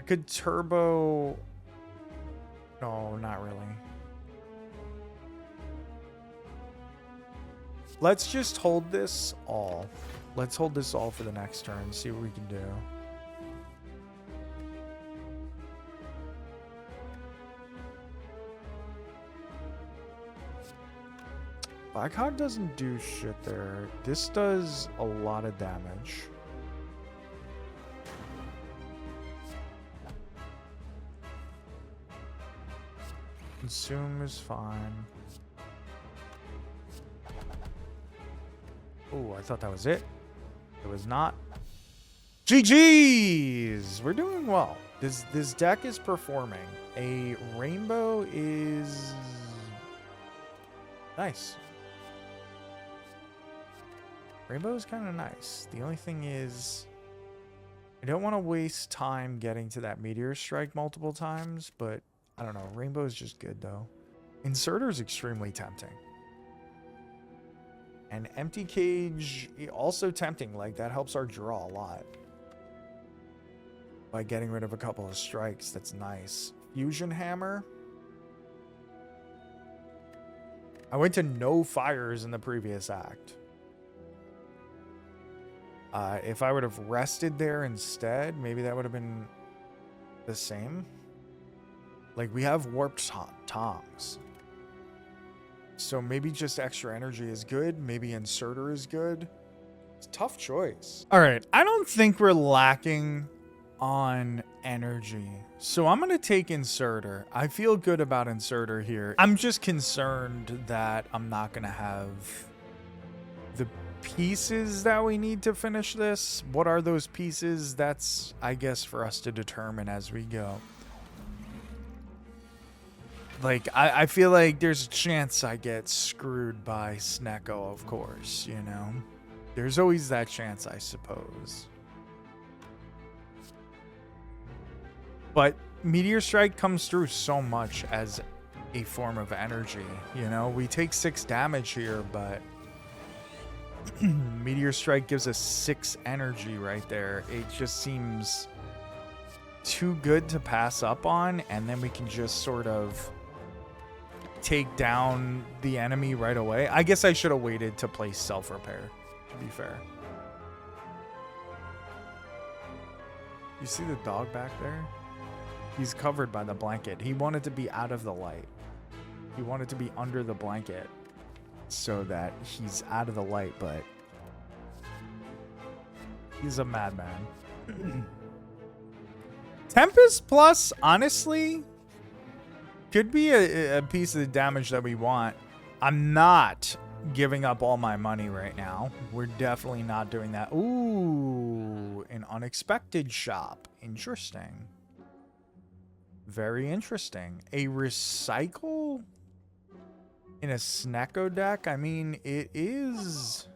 Could turbo... no, not really. Let's just hold this all. Let's hold this all for the next turn. See what we can do. Blackhawk doesn't do shit there. This does a lot of damage. Consume is fine. Oh, I thought that was it. It was not. GG's! We're doing well. This deck is performing. A rainbow is nice. Rainbow is kind of nice. The only thing is, I don't want to waste time getting to that Meteor Strike multiple times, but I don't know. Rainbow is just good, though. Inserter is extremely tempting. And Empty Cage, also tempting. Like, that helps our draw a lot. By getting rid of a couple of strikes, that's nice. Fusion Hammer. I went to no fires in the previous act. If I would have rested there instead, maybe that would have been the same. Like, we have warped toms. So maybe just extra energy is good. Maybe inserter is good. It's a tough choice. All right. I don't think we're lacking on energy. So I'm going to take inserter. I feel good about inserter here. I'm just concerned that I'm not going to have the pieces that we need to finish this. What are those pieces? That's, I guess, for us to determine as we go. Like, I feel like there's a chance I get screwed by Snecko, of course, you know? There's always that chance, I suppose. But Meteor Strike comes through so much as a form of energy, you know? We take 6 damage here, but Meteor Strike gives us 6 energy right there. It just seems too good to pass up on, and then we can just sort of take down the enemy right away. I guess I should have waited to play self-repair, to be fair. You see the dog back there? He's covered by the blanket. He wanted to be out of the light. He wanted to be under the blanket so that he's out of the light, but He's a madman. Tempest Plus, honestly, could be a piece of the damage that we want. I'm not giving up all my money right now. We're definitely not doing that. Ooh, an unexpected shop. Interesting. Very interesting. A recycle in a Snecko deck? I mean, it is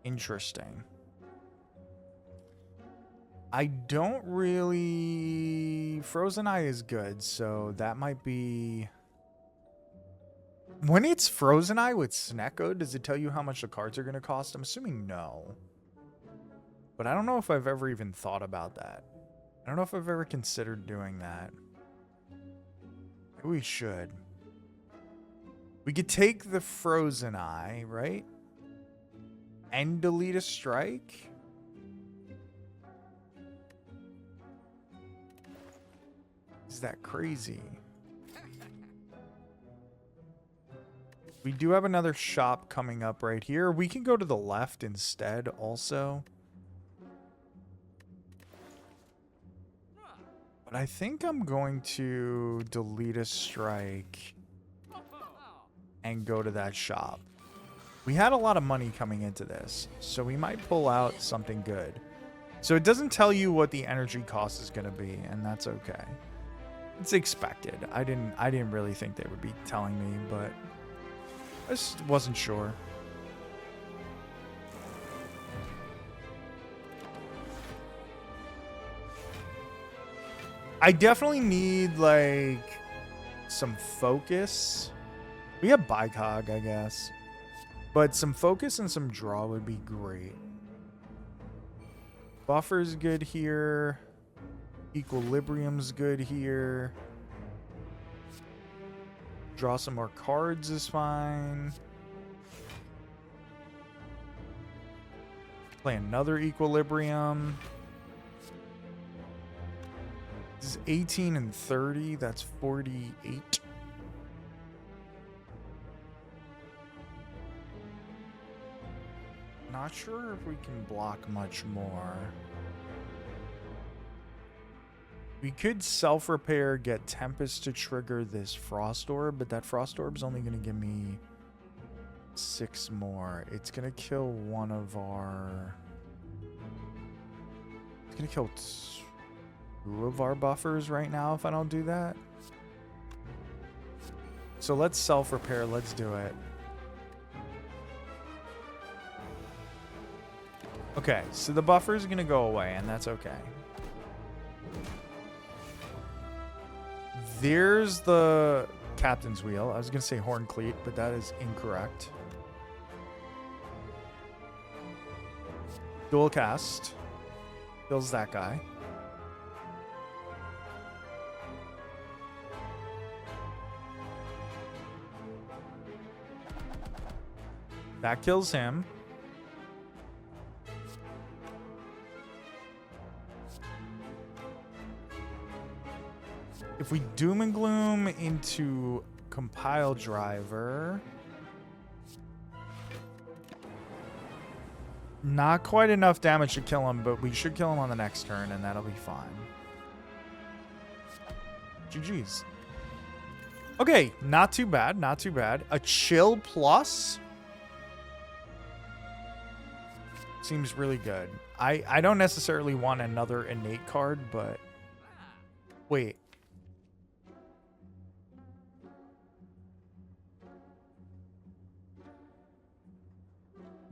interesting. I don't really... Frozen Eye is good, so that might be... When it's Frozen Eye with Snecko, does it tell you how much the cards are going to cost? I'm assuming no. But I don't know if I've ever even thought about that. I don't know if I've ever considered doing that. Maybe we should. We could take the Frozen Eye, right? And delete a strike? Is that crazy? We do have another shop coming up right here. We can go to the left instead also. But I think I'm going to delete a strike and go to that shop. We had a lot of money coming into this, so we might pull out something good. So it doesn't tell you what the energy cost is going to be, and that's okay. It's expected. I didn't really think they would be telling me, but I just wasn't sure. I definitely need, like, some focus. We have Bicog, I guess. But some focus and some draw would be great. Buffer's good here. Equilibrium's good here. Draw some more cards is fine. Play another Equilibrium. This is 18 and 30. That's 48. Not sure if we can block much more. We could self-repair, get Tempest to trigger this Frost Orb, but that Frost Orb's only going to give me 6 more. It's going to kill one of our... It's going to kill 2 of our buffers right now if I don't do that. So let's self-repair. Let's do it. Okay, so the buffer is going to go away, and that's okay. There's the captain's wheel. I was going to say horn cleat, but that is incorrect. Dual cast. Kills that guy. That kills him. If we doom and gloom into compile driver, not quite enough damage to kill him, but we should kill him on the next turn, and that'll be fine. GG's. Okay, not too bad, not too bad. A chill plus seems really good. I don't necessarily want another innate card, but wait.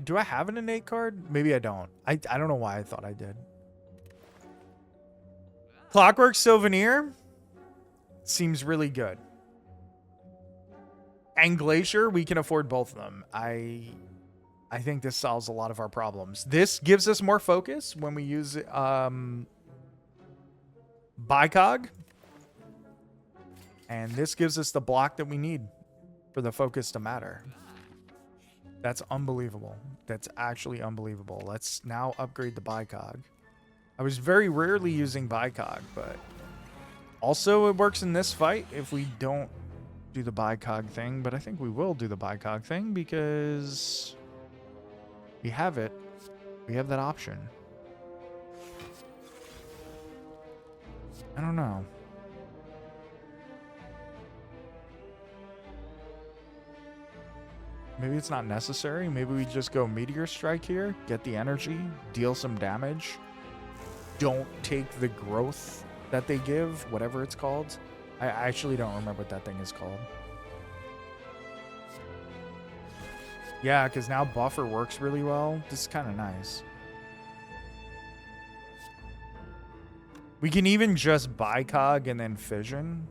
Do I have an innate card? Maybe I don't. I don't know why I thought I did. Clockwork Souvenir seems really good. And Glacier, we can afford both of them. I think this solves a lot of our problems. This gives us more focus when we use Bicog. And this gives us the block that we need for the focus to matter. That's unbelievable. That's actually unbelievable. Let's now upgrade the Bicog. I was very rarely using Bicog, but also it works in this fight if we don't do the Bicog thing, but I think we will do the Bicog thing because We have it. We have that option. I don't know. Maybe it's not necessary. Maybe we just go Meteor Strike here, get the energy, deal some damage. Don't take the growth that they give, whatever it's called. I actually don't remember what that thing is called. Yeah, because now buffer works really well. This is kind of nice. We can even just bicog and then fission.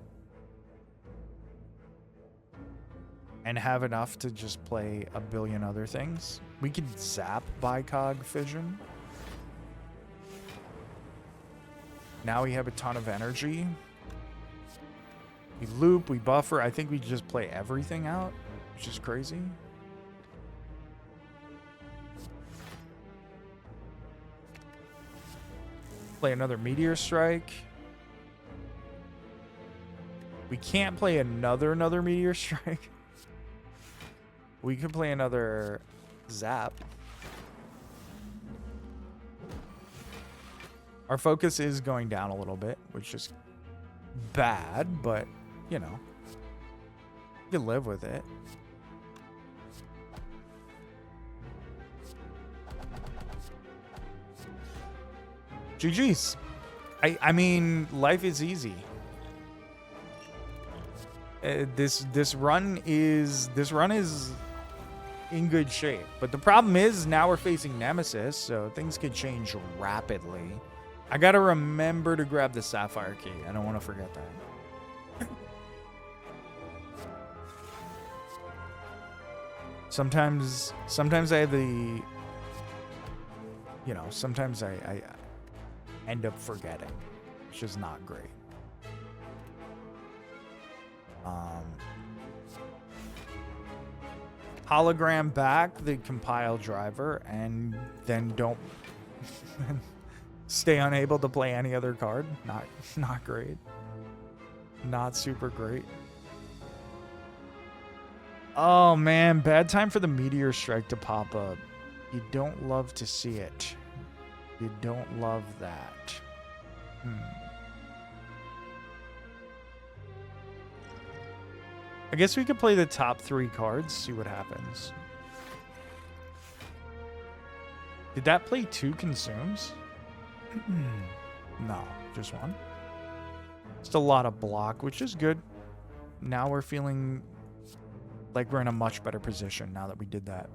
And have enough to just play a billion other things. We could zap bicog fission. Now we have a ton of energy. We loop, we buffer. I think we just play everything out, which is crazy. Play another Meteor Strike. We can't play another Meteor Strike. We could play another zap. Our focus is going down a little bit, which is bad, but, you know, you can live with it. GG's. I mean, life is easy. This run is in good shape, but the problem is now we're facing Nemesis, so things could change rapidly. I gotta remember to grab the Sapphire Key. I don't want to forget that. Sometimes I have the, you know, sometimes I end up forgetting, which is not great. Hologram back the compile driver and then don't stay unable to play any other card. Not great. Not super great. Oh man, bad time for the Meteor Strike to pop up. You don't love to see it. You don't love that. I guess we could play the top 3 cards, see what happens. Did that play 2 consumes? No, just 1. Just a lot of block, which is good. Now we're feeling like we're in a much better position now that we did that.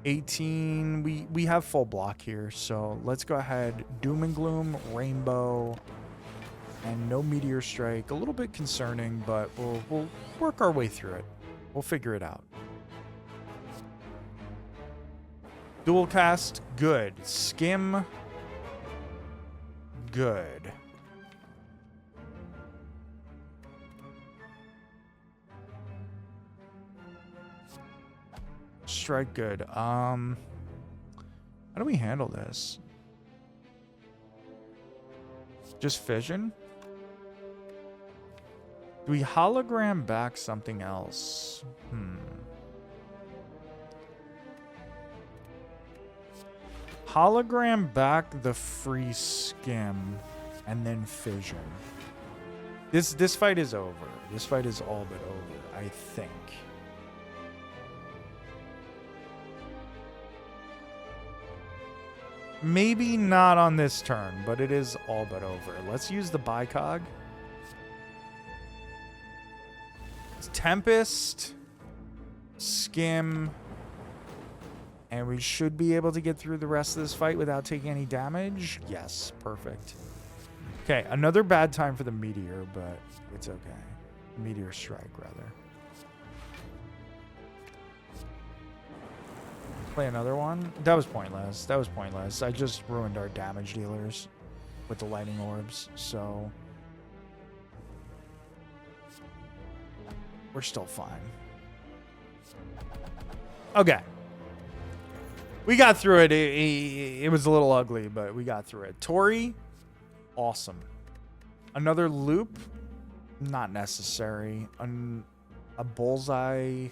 18, we have full block here, so let's go ahead. Doom and Gloom, Rainbow, and no Meteor Strike. A little bit concerning, but we'll work our way through it. We'll figure it out. Dual cast, good. Skim, good. Strike, good. How do we handle this? Just fission? Do we hologram back something else? Hologram back the free skim and then fission. This fight is over. This fight is all but over, I think. Maybe not on this turn, but it is all but over. Let's use the bicog. It's Tempest, Skim, and we should be able to get through the rest of this fight without taking any damage. Yes, perfect. Okay, another bad time for the Meteor, but it's okay. Meteor Strike, rather. Play another one. That was pointless. That was pointless. I just ruined our damage dealers with the lightning orbs, so we're still fine. Okay. We got through it. It was a little ugly, but we got through it. Tori, awesome. Another loop, not necessary. A bullseye.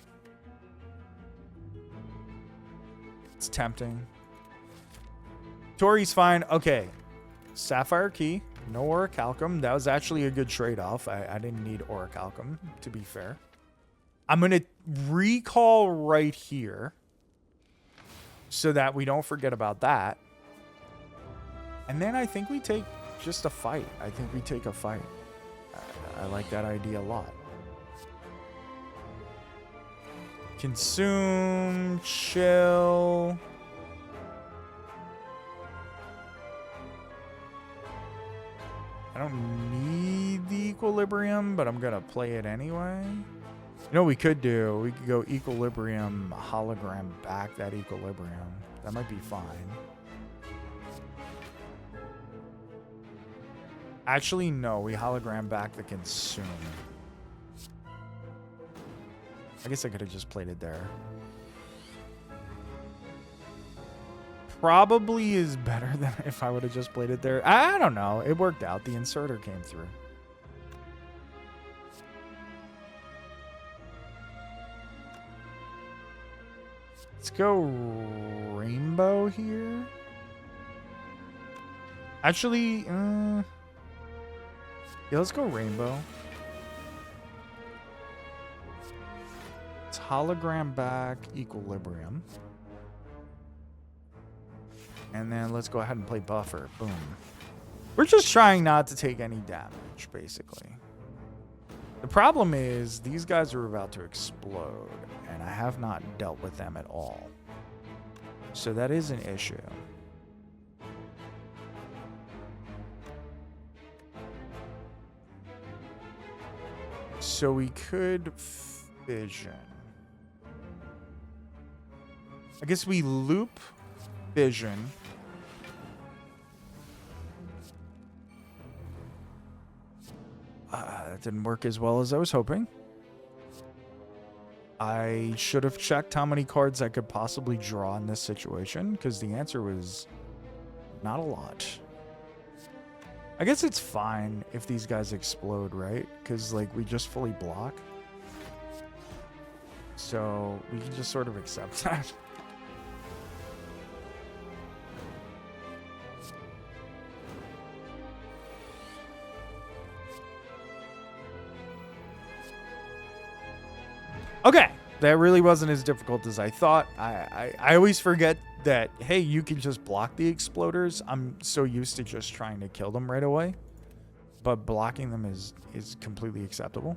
It's tempting. Tori's fine. Okay. Sapphire Key. No Orichalcum. That was actually a good trade-off. I didn't need Orichalcum, to be fair. I'm going to recall right here so that we don't forget about that. And then I think we take just a fight. I think we take a fight. I like that idea a lot. Consume, chill. I don't need the equilibrium, but I'm going to play it anyway. You know what we could do? We could go equilibrium, hologram back that equilibrium. That might be fine. Actually, no. We hologram back the consume. I guess I could have just played it there. Probably is better than if I would have just played it there. I don't know. It worked out. The inserter came through. Let's go rainbow here. Actually, yeah, let's go rainbow. It's hologram back equilibrium. And then let's go ahead and play buffer. Boom. We're just trying not to take any damage, basically. The problem is these guys are about to explode, and I have not dealt with them at all. So that is an issue. So we could fission. I guess we loop fission. That didn't work as well as I was hoping. I should have checked how many cards I could possibly draw in this situation, because the answer was not a lot. I guess it's fine if these guys explode, right? Because, like, we just fully block. So we can just sort of accept that. Okay, that really wasn't as difficult as I thought. I always forget that, hey, you can just block the exploders. I'm so used to just trying to kill them right away. But blocking them is completely acceptable.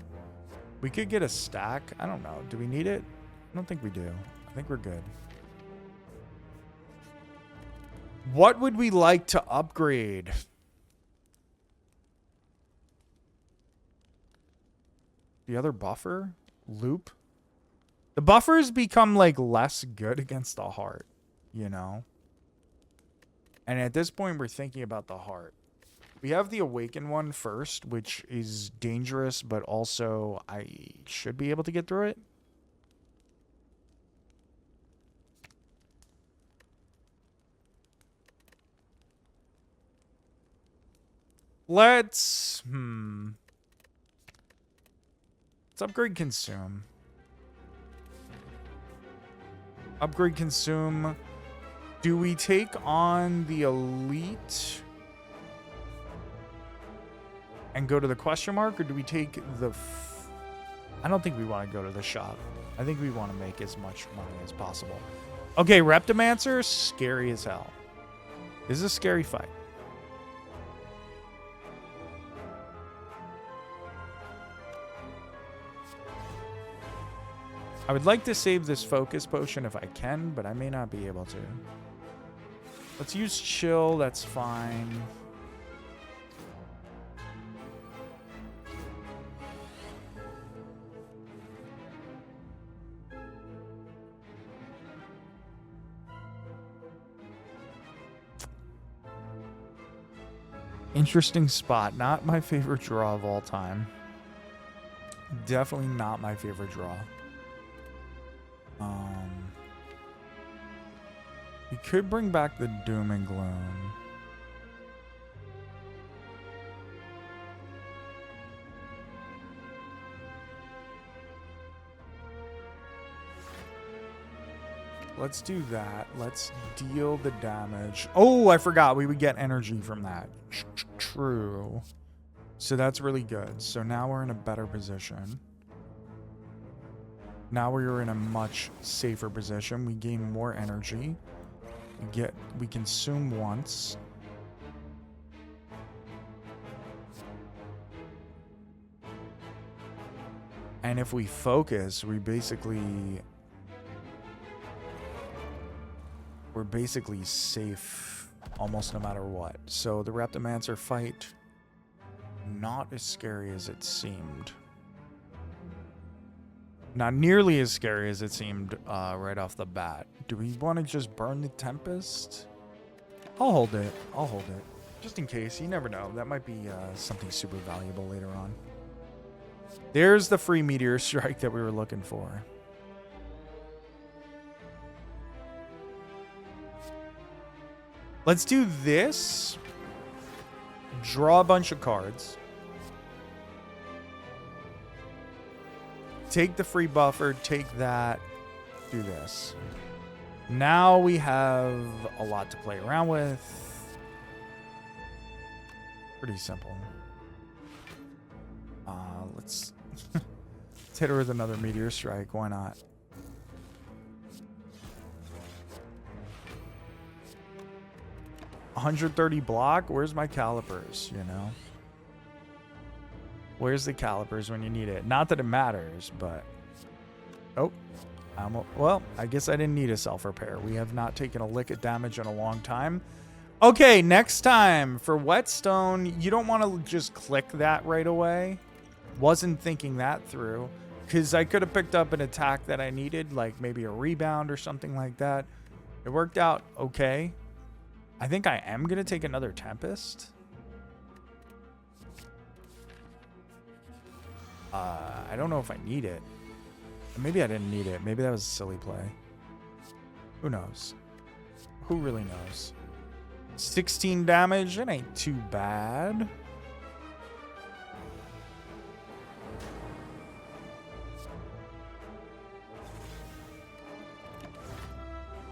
We could get a stack. I don't know. Do we need it? I don't think we do. I think we're good. What would we like to upgrade? The other buffer? Loop? The buffers become, like, less good against the heart, you know? And at this point, we're thinking about the heart. We have the awaken one first, which is dangerous, but also I should be able to get through it. Let's upgrade consume. Upgrade consume. Do we take on the elite and go to the question mark, or do we take the... I don't think we want to go to the shop. I think we want to make as much money as possible. Okay, Reptomancer, scary as hell. This is a scary fight. I would like to save this focus potion if I can, but I may not be able to. Let's use chill, that's fine. Interesting spot. Not my favorite draw of all time. Definitely not my favorite draw. We could bring back the Doom and Gloom. let's do that. Let's deal the damage. Oh, I forgot we would get energy from that. True. So that's really good. So now we're in a better position. Now we're in a much safer position. We gain more energy. We consume once. And if we focus, we're basically safe almost no matter what. So the Reptomancer fight, not as scary as it seemed. Not nearly as scary as it seemed right off the bat. Do we want to just burn the Tempest? I'll hold it. I'll hold it. Just in case. You never know. That might be something super valuable later on. There's the free Meteor Strike that we were looking for. Let's do this. Draw a bunch of cards. Take the free buffer. Take that. Do this. Now we have a lot to play around with. Pretty simple. Let's hit her with another Meteor Strike. Why not? $130 block? Where's my calipers, you know? Where's the calipers when you need it? Not that it matters, but... Oh. Well, I guess I didn't need a self-repair. We have not taken a lick of damage in a long time. Okay, next time for Whetstone, you don't want to just click that right away. Wasn't thinking that through. Because I could have picked up an attack that I needed, like maybe a rebound or something like that. It worked out okay. I think I am going to take another Tempest. I don't know if I need it. Maybe I didn't need it. Maybe that was a silly play. Who knows? Who really knows? 16 damage. It ain't too bad.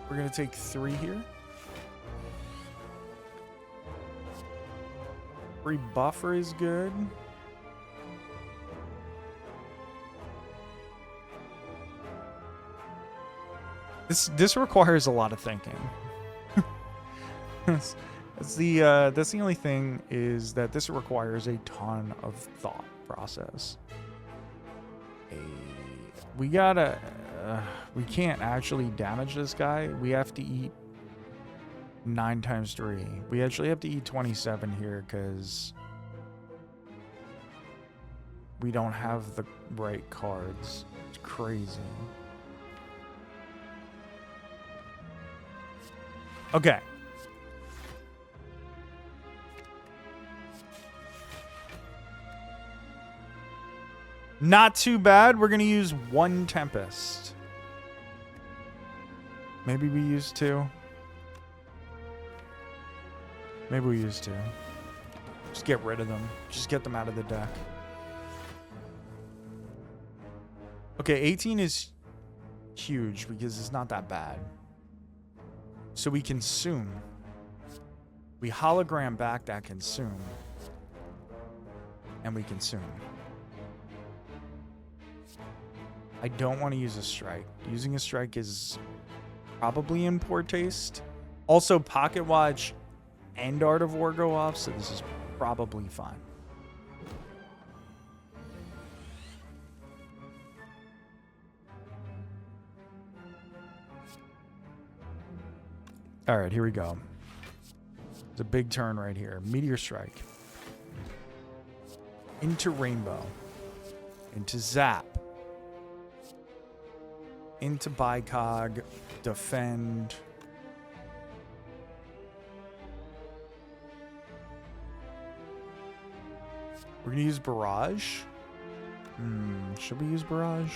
We're going to take 3 here. Free buffer is good. This requires a lot of thinking. That's the only thing, is that this requires a ton of thought process. We gotta... we can't actually damage this guy. We have to eat 9 times 3. We actually have to eat 27 here because we don't have the right cards. It's crazy. Okay. Not too bad. We're going to use 1 Tempest. Maybe we use 2. Maybe we use 2. Just get rid of them. Just get them out of the deck. Okay, 18 is huge because it's not that bad. So we consume. We hologram back that consume. And we consume. I don't want to use a strike. Using a strike is probably in poor taste. Also, Pocket Watch and Art of War go off, so this is probably fine. All right, here we go. It's a big turn right here. Meteor Strike. Into Rainbow. Into Zap. Into Bicog. Defend. We're going to use Barrage. Should we use Barrage?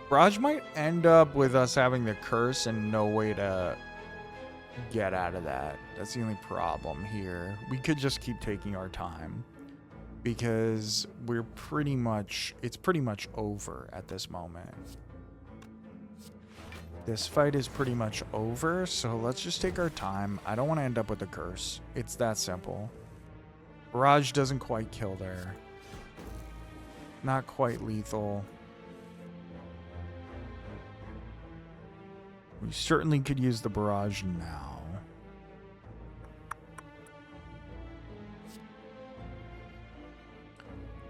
Barrage might end up with us having the curse and no way to get out of that. That's the only problem here. We could just keep taking our time. because it's pretty much over at this moment. This fight is pretty much over, so let's just take our time. I don't want to end up with a curse. It's that simple. Barrage doesn't quite kill there. Not quite lethal. We certainly could use the barrage now.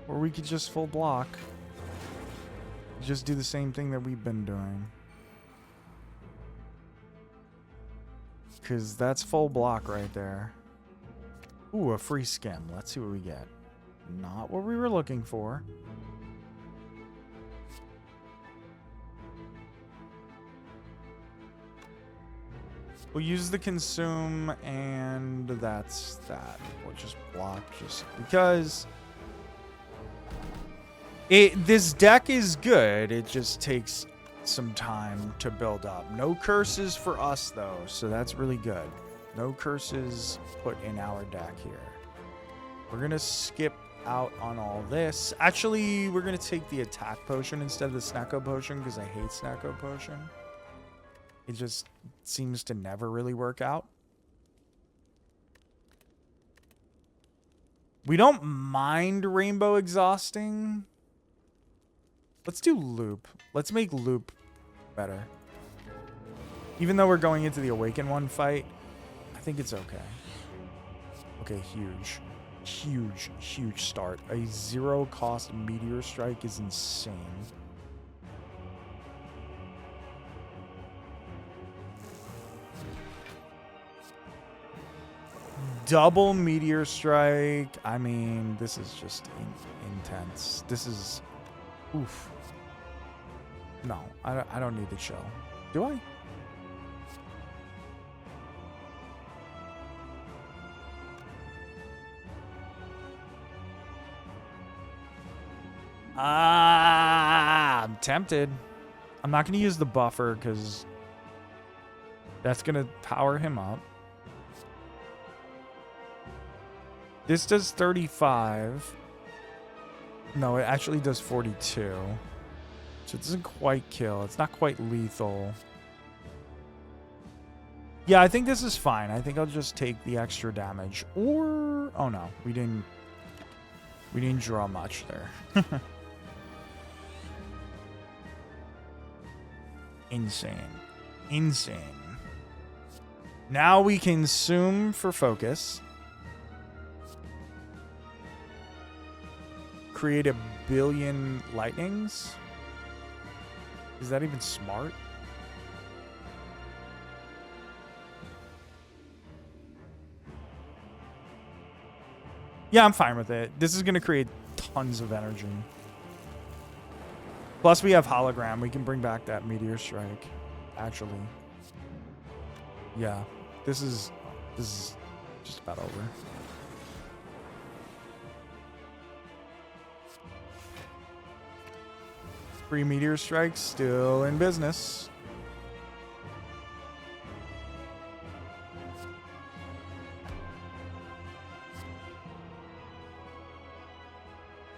Or we could just full block. Just do the same thing that we've been doing. Because that's full block right there. Ooh, a free skim. Let's see what we get. Not what we were looking for. We'll use the consume, and that's that. We'll just block just because this deck is good. It just takes some time to build up. No curses for us though, so that's really good. No curses put in our deck here. We're gonna skip out on all this. Actually, we're gonna take the attack potion instead of the Snecko potion because I hate Snecko potion. It just seems to never really work out. We don't mind rainbow exhausting. Let's do loop. Let's make loop better. Even though we're going into the awaken one fight, I think it's okay. Okay, huge start. A 0 cost Meteor Strike is insane. Double Meteor Strike. I mean, this is just intense. This is... Oof. No, I don't need the chill. Do I? I'm tempted. I'm not going to use the buffer because that's going to power him up. This does 35. No, it actually does 42. So it doesn't quite kill. It's not quite lethal. Yeah, I think this is fine. I think I'll just take the extra damage. Or... Oh, no. We didn't draw much there. Insane. Now we consume for focus. Create a billion lightnings. Is that even smart? Yeah, I'm fine with it. This is going to create tons of energy. Plus, we have hologram. We can bring back that Meteor Strike. Actually. Yeah. This is just about over. Free Meteor Strike still in business.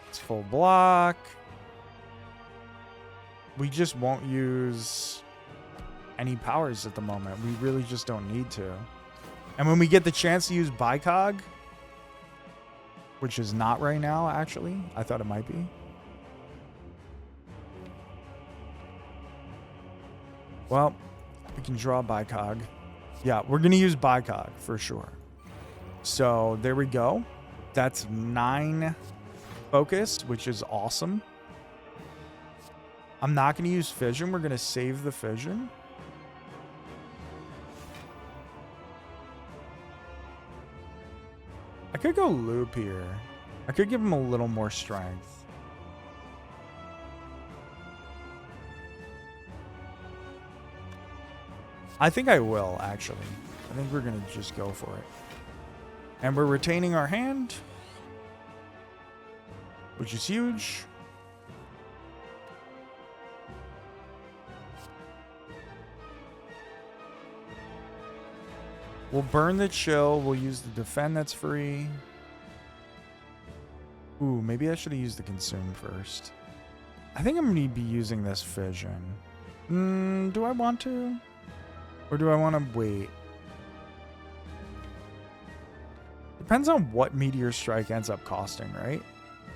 It's full block. We just won't use any powers at the moment. We really just don't need to. And when we get the chance to use Bicog, which is not right now, actually. I thought it might be. Well, we can draw Bicog. Yeah, we're going to use Bicog for sure. So there we go. That's 9 focus, which is awesome. I'm not going to use fission. We're going to save the fission. I could go loop here. I could give him a little more strength. I think I will, actually. I think we're going to just go for it. And we're retaining our hand, which is huge. We'll burn the chill. We'll use the defend that's free. Ooh, maybe I should have used the consume first. I think I'm going to be using this fission. Do I want to? Or do I want to wait? Depends on what Meteor Strike ends up costing, right?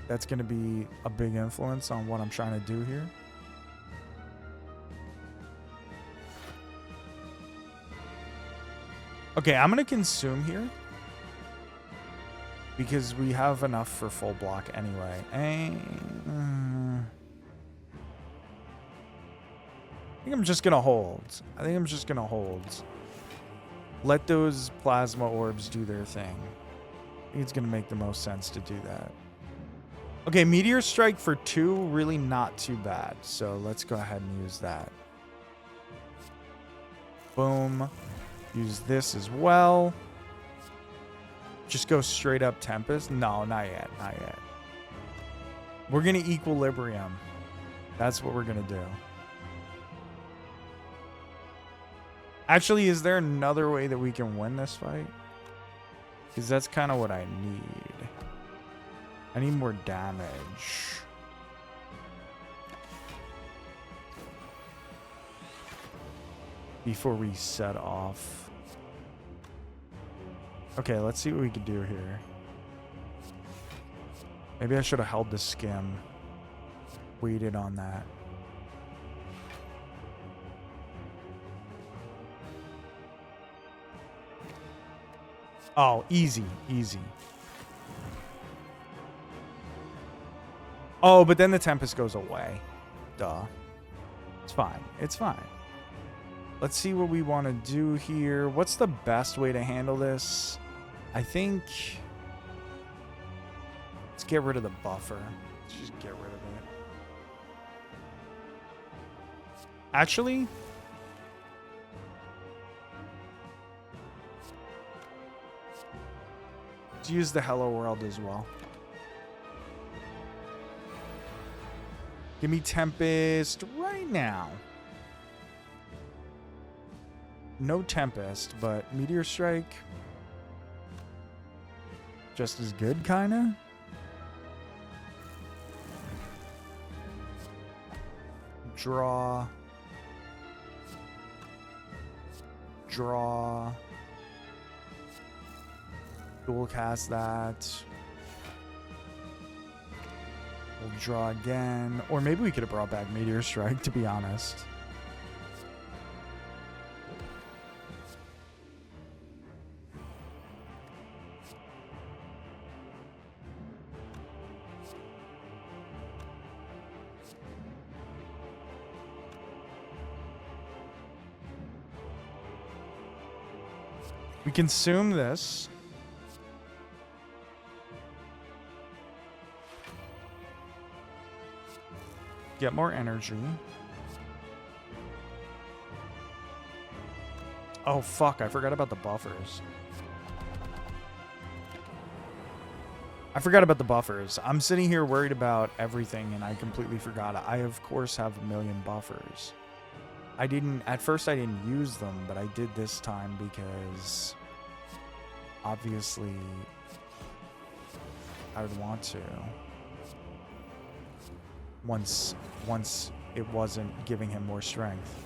That's going to be a big influence on what I'm trying to do here. Okay, I'm going to consume here. Because we have enough for full block anyway. I think I'm just going to hold. Let those plasma orbs do their thing. I think it's going to make the most sense to do that. Okay, Meteor Strike for 2, really not too bad. So let's go ahead and use that. Boom. Use this as well. Just go straight up Tempest? No, not yet. Not yet. We're going to Equilibrium. That's what we're going to do. Actually, is there another way that we can win this fight? Because that's kind of what I need. I need more damage. Before we set off. Okay, let's see what we can do here. Maybe I should have held the skim. Waited on that. Oh, easy, easy. Oh, but then the Tempest goes away. Duh. It's fine. It's fine. Let's see what we want to do here. What's the best way to handle this? I think... Let's get rid of the buffer. Let's just get rid of it. Actually... let's use the Hello World as well. Give me Tempest right now. No Tempest, but Meteor Strike. Just as good, kinda. Draw. Draw. Dual cast that. We'll draw again. Or maybe we could have brought back Meteor Strike, to be honest. We consume this. Get more energy. Oh, fuck. I forgot about the buffers. I'm sitting here worried about everything, and I completely forgot. I, of course, have a million buffers. At first I didn't use them, but I did this time because obviously I would want to. Once it wasn't giving him more strength.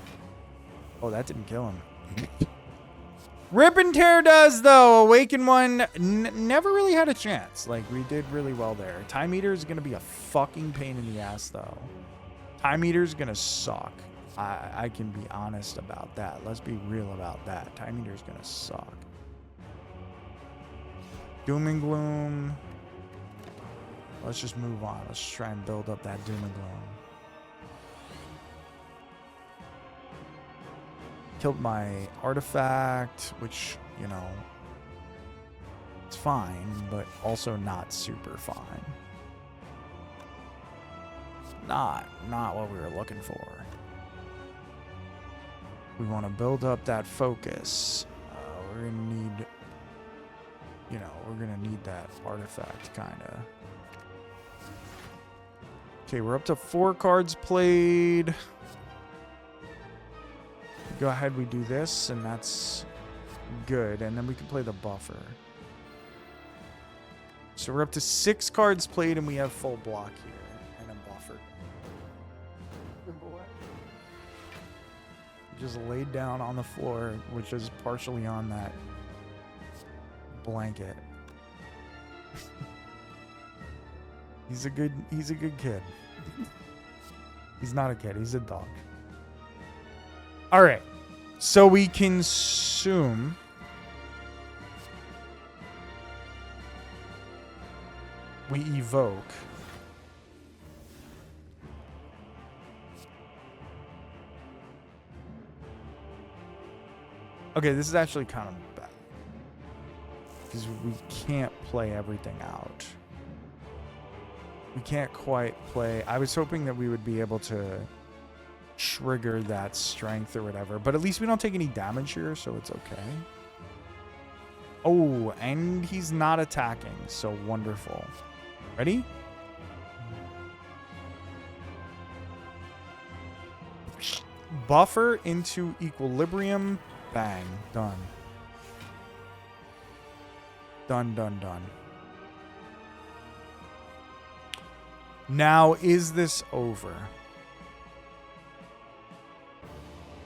Oh, that didn't kill him. Rip and Tear does, though. Awaken one never really had a chance. Like, we did really well there. Time Eater is going to be a fucking pain in the ass, though. Time Eater is going to suck. I can be honest about that. Let's be real about that. Time Eater is going to suck. Doom and Gloom. Let's just move on. Let's try and build up that Doom and Gloom. Killed my artifact, which, you know, it's fine, but also not super fine. Not what we were looking for. We want to build up that focus. We're going to need, you know, we're going to need that artifact, kind of. Okay, we're up to 4 cards played. Go ahead, we do this, and that's good. And then we can play the buffer. So we're up to 6 cards played, and we have full block here. And I'm buffered. Good boy. Just laid down on the floor, which is partially on that blanket. He's a good kid. He's not a kid, he's a dog. All right. So we consume. We evoke. Okay, this is actually kind of bad. Because we can't play everything out. We can't quite play. I was hoping that we would be able to trigger that strength or whatever. But at least we don't take any damage here, so it's okay. Oh, and he's not attacking, so wonderful. Ready? Buffer into equilibrium. Bang. Done. Done, done, done. Now, is this over?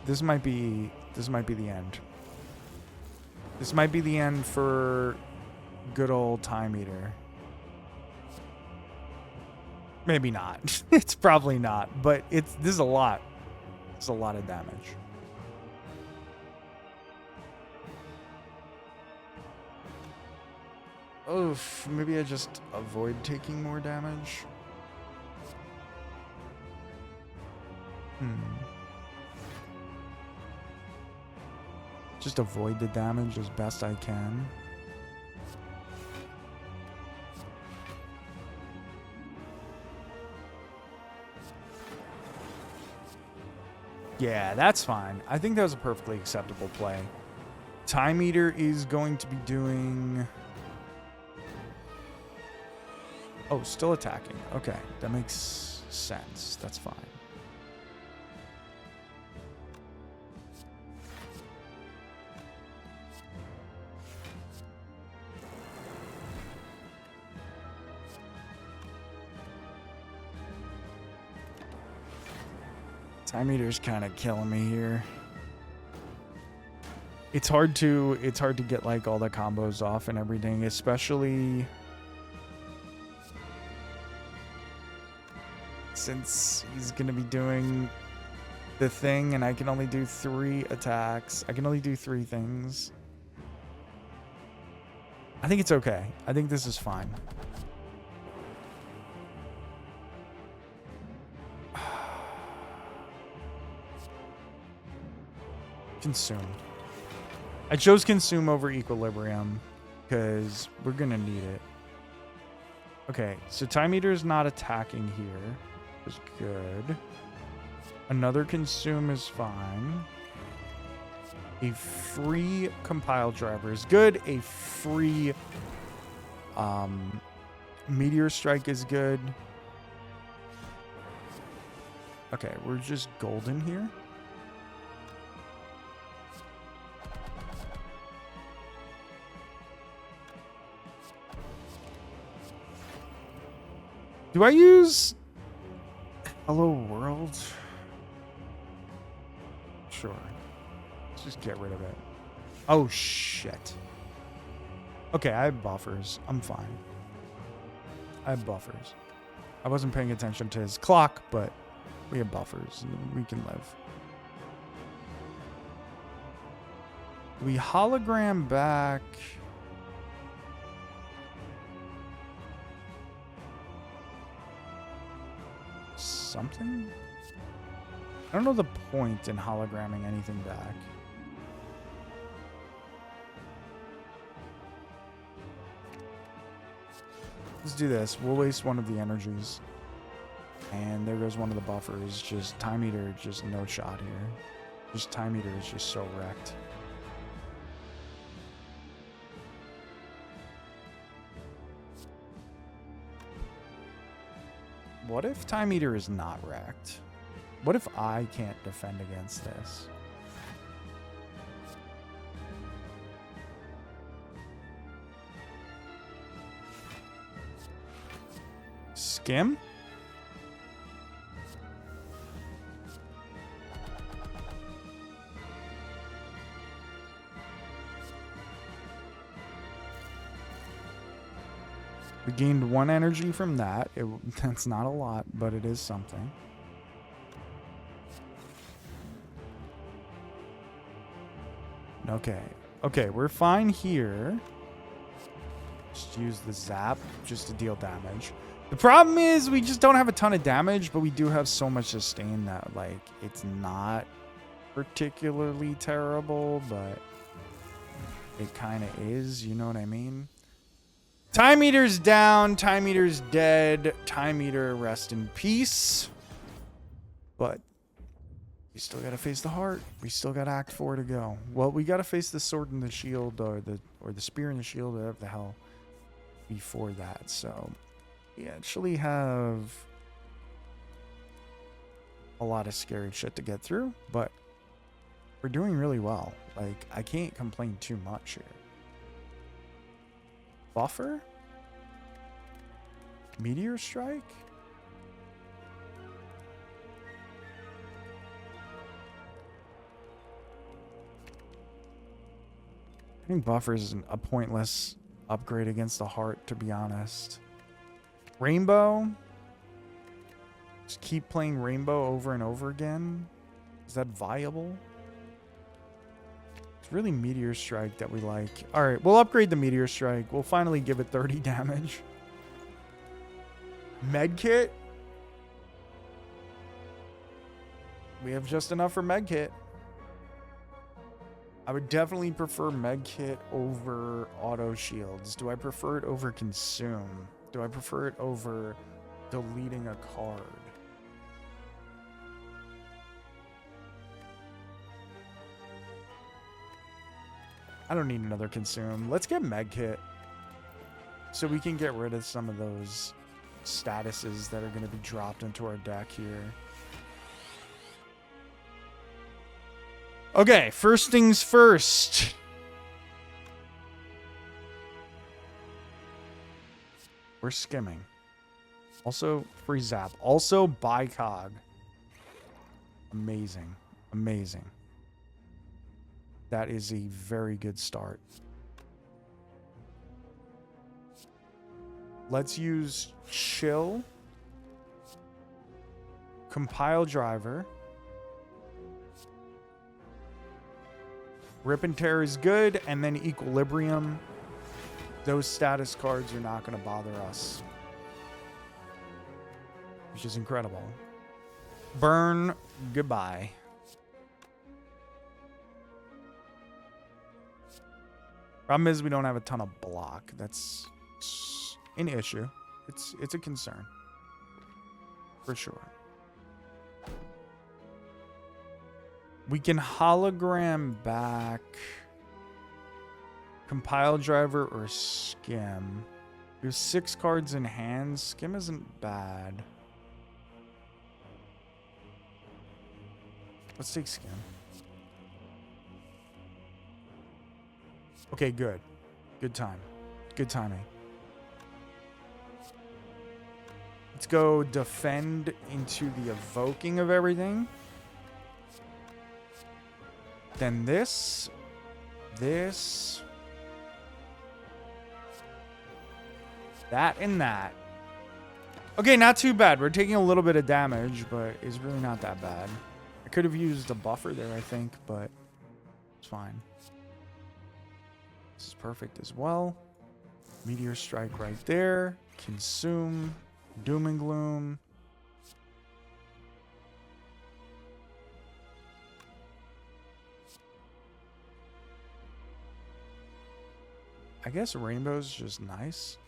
This might be the end. This might be the end for good old Time Eater. Maybe not. It's probably not, but this is a lot. It's a lot of damage. Oof, maybe I just avoid taking more damage. Just avoid the damage as best I can. Yeah, that's fine. I think that was a perfectly acceptable play. Time Eater is going to be doing... Oh, still attacking. Okay, that makes sense. That's fine. Time Eater's kind of killing me here. It's hard to get like all the combos off and everything, especially since he's gonna be doing the thing and I can only do 3 attacks. I can only do 3 things. I think it's okay. I think this is fine. Consume. I chose Consume over Equilibrium because we're gonna need it. Okay, so Time Eater is not attacking here. Is good. Another Consume is fine. A free Compile Driver is good. A free Meteor Strike is good. Okay, we're just golden here. Do I use Hello World? Sure. Let's just get rid of it. Oh, shit. Okay, I have buffers. I'm fine. I have buffers. I wasn't paying attention to his clock, but we have buffers. We can live. We hologram back... something? I don't know the point in hologramming anything back. Let's do this. We'll waste one of the energies. And there goes one of the buffers. Just Time Eater, just no shot here. Just Time Eater is just so wrecked. What if Time Eater is not wrecked? What if I can't defend against this? Skim? We gained 1 energy from that. That's not a lot, but it is something. Okay. Okay, we're fine here. Just use the zap just to deal damage. The problem is we just don't have a ton of damage, but we do have so much sustain that, like, it's not particularly terrible, but it kind of is, you know what I mean? Time Eater's down, Time Eater's dead, Time Eater rest in peace. But we still gotta face the heart. We still got Act 4 to go. Well, we gotta face the sword and the shield, or the spear and the shield, whatever the hell, before that. So we actually have a lot of scary shit to get through, but we're doing really well. Like, I can't complain too much here. Buffer? Meteor Strike? I think Buffer is a pointless upgrade against the heart, to be honest. Rainbow? Just keep playing Rainbow over and over again? Is that viable? It's really Meteor Strike that we like. Alright, we'll upgrade the Meteor Strike. We'll finally give it 30 damage. Medkit? We have just enough for Medkit. I would definitely prefer Medkit over Auto Shields. Do I prefer it over Consume? Do I prefer it over deleting a card? I don't need another Consume. Let's get Medkit so we can get rid of some of those statuses that are going to be dropped into our deck here. Okay, first things first. We're skimming. Also, free zap. Also, Bicog. Amazing. Amazing. That is a very good start. Let's use Chill. Compile Driver. Rip and Tear is good, and then Equilibrium. Those status cards are not going to bother us, which is incredible. Burn, goodbye. Problem is we don't have a ton of block. That's an issue. It's a concern. For sure. We can hologram back Compile Driver or Skim. There's 6 cards in hand. Skim isn't bad. Let's take Skim. Okay, good. Good time. Good timing. Let's go Defend into the evoking of everything. Then this. That and that. Okay, not too bad. We're taking a little bit of damage, but it's really not that bad. I could have used a buffer there, I think, but it's fine. This is perfect as well. Meteor Strike right there. Consume. Doom and Gloom. I guess Rainbow's just nice.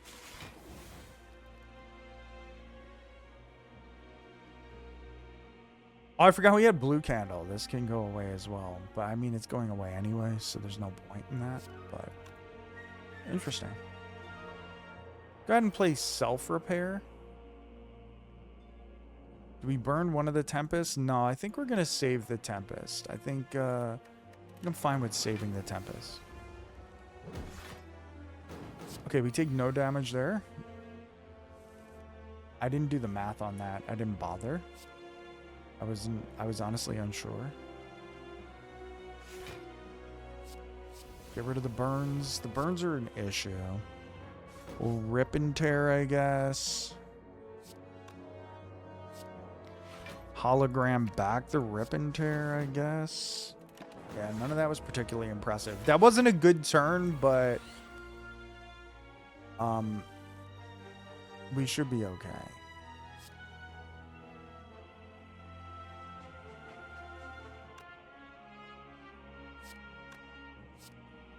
Oh, I forgot we had Blue Candle. This can go away as well. But, I mean, it's going away anyway, so there's no point in that. But, interesting. Go ahead and play Self-Repair. Do we burn one of the Tempests? No, I think we're going to save the Tempest. I think I'm fine with saving the Tempest. Okay, we take no damage there. I didn't do the math on that. I didn't bother. I was honestly unsure. Get rid of the burns. The burns are an issue. We'll rip and tear, I guess. Hologram back the rip and tear, I guess. Yeah, none of that was particularly impressive. That wasn't a good turn, but we should be okay.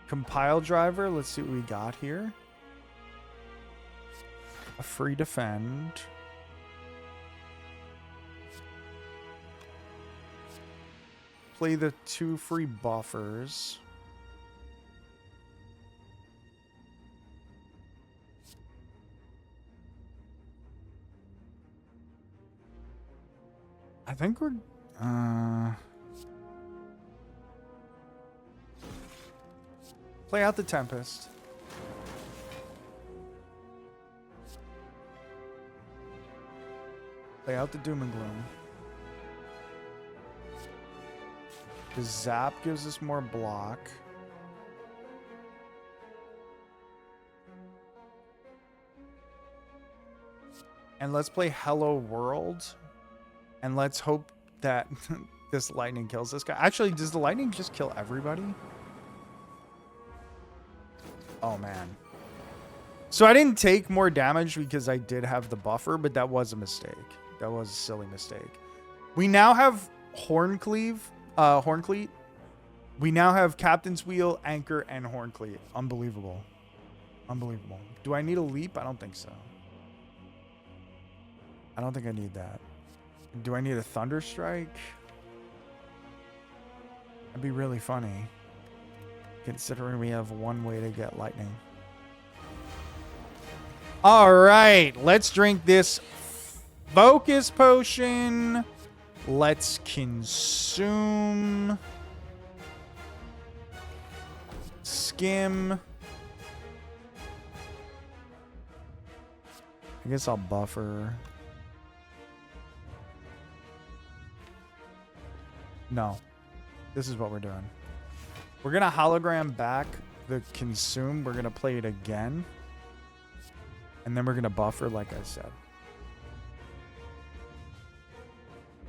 Compile driver, let's see what we got here. A free defend. Play the 2 free buffers. I think we're play out the Tempest. Play out the Doom and Gloom. The Zap gives us more block. And let's play Hello World. And let's hope that this lightning kills this guy. Actually, does the lightning just kill everybody? Oh, man. So I didn't take more damage because I did have the buffer, but that was a mistake. That was a silly mistake. We now have Horncleave. Horncleat. We now have Captain's Wheel, Anchor, and Horncleat. Unbelievable. Unbelievable. Do I need a leap? I don't think so. I don't think I need that. Do I need a Thunder Strike? That'd be really funny, considering we have one way to get lightning. All right, let's drink this focus potion. Let's consume. Skim. I guess I'll buffer. No. This is what we're doing. We're going to hologram back the consume. We're going to play it again. And then we're going to buffer, like I said.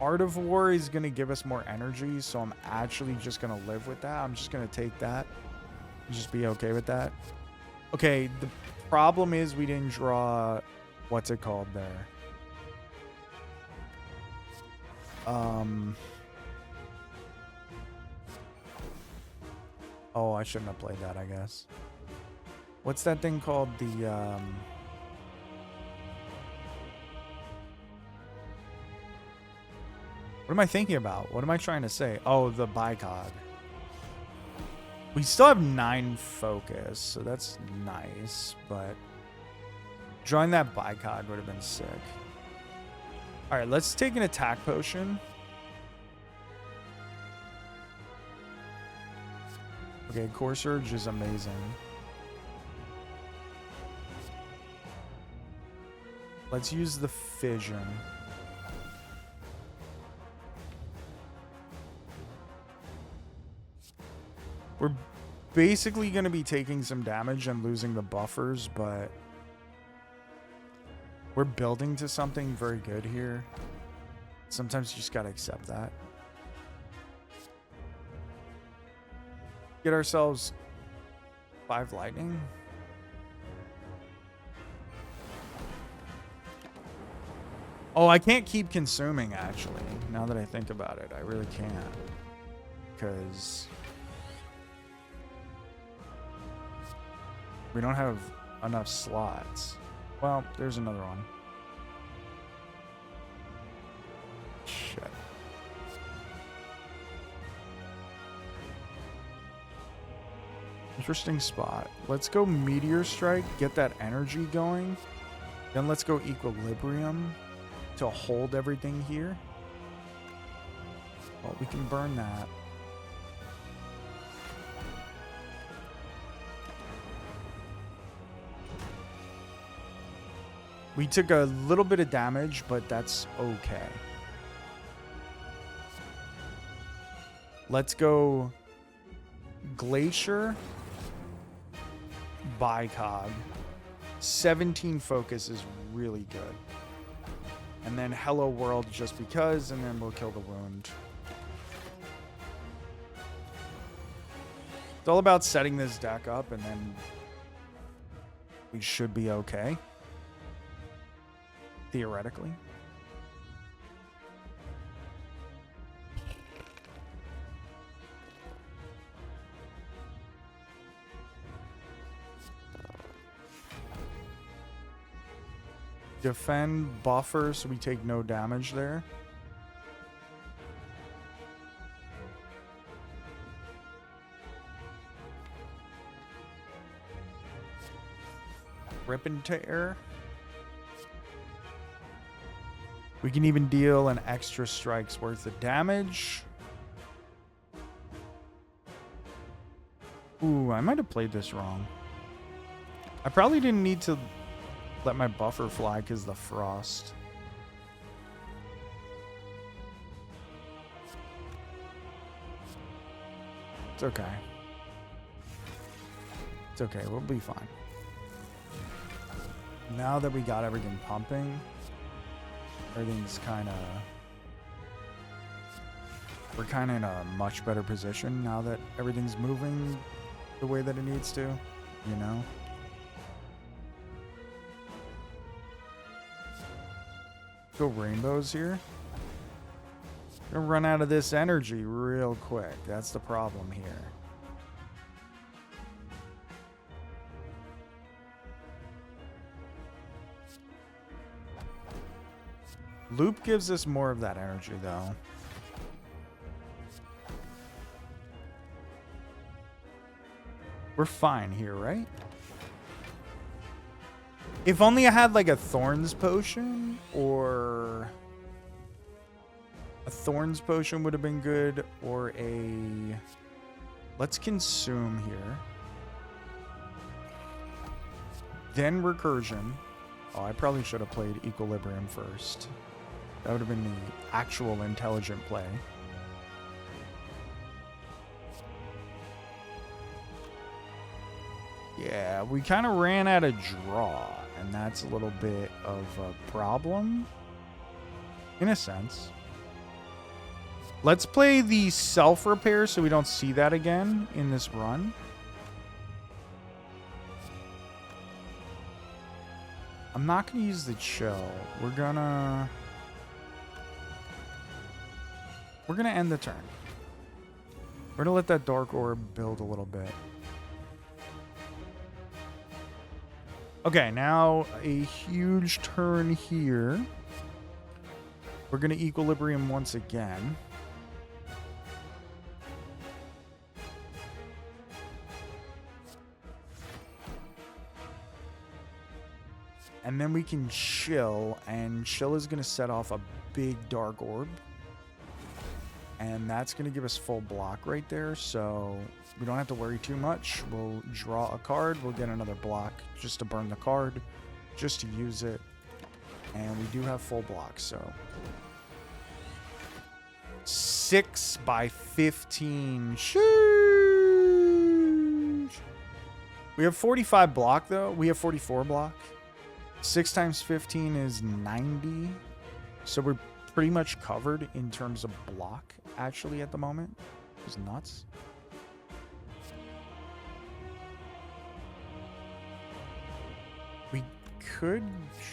Art of War is going to give us more energy, so I'm actually just going to live with that. I'm just going to take that and just be okay with that. Okay, the problem is we didn't draw... What's it called there? Oh, I shouldn't have played that, I guess. What's that thing called? The, What am I thinking about? What am I trying to say? Oh, the bicod. We still have 9 focus, so that's nice, but drawing that bicod would have been sick. All right, let's take an attack potion. Okay, Core Surge is amazing. Let's use the Fission. We're basically going to be taking some damage and losing the buffers, but we're building to something very good here. Sometimes you just got to accept that. Get ourselves 5 lightning. Oh, I can't keep consuming, actually. Now that I think about it, I really can't. Because we don't have enough slots. Well, there's another one. Shit. Interesting spot. Let's go Meteor Strike, get that energy going. Then let's go Equilibrium to hold everything here. Well, we can burn that. We took a little bit of damage, but that's okay. Let's go Glacier, Bicog. 17 focus is really good. And then Hello World just because, and then we'll kill the wound. It's all about setting this deck up, and then we should be okay. Theoretically. Defend buffer so we take no damage there. Rip and tear. We can even deal an extra strike's worth of damage. Ooh, I might have played this wrong. I probably didn't need to let my buffer fly because the frost. It's okay. It's okay. We'll be fine. Now that we got everything pumping, everything's kind of... We're kind of in a much better position now that everything's moving the way that it needs to, you know? Go rainbows here. Gonna run out of this energy real quick. That's the problem here. Loop gives us more of that energy, though. We're fine here, right? If only I had like a Thorns potion, or a Thorns potion would have been good, or a... Let's consume here. Then recursion. Oh, I probably should have played Equilibrium first. That would have been the actual intelligent play. Yeah, we kind of ran out of draw, and that's a little bit of a problem, in a sense. Let's play the self-repair so we don't see that again in this run. I'm not going to use the chill. We're going to end the turn. We're going to let that Dark Orb build a little bit. Okay, now a huge turn here. We're going to Equilibrium once again. And then we can chill, and chill is going to set off a big Dark Orb. And that's going to give us full block right there, so we don't have to worry too much. We'll draw a card, we'll get another block just to burn the card, just to use it. And we do have full block, so... 6 by 15. Sheesh! We have 45 block, though. We have 44 block. 6 times 15 is 90. So we're pretty much covered in terms of block, actually, at the moment. It's nuts. We could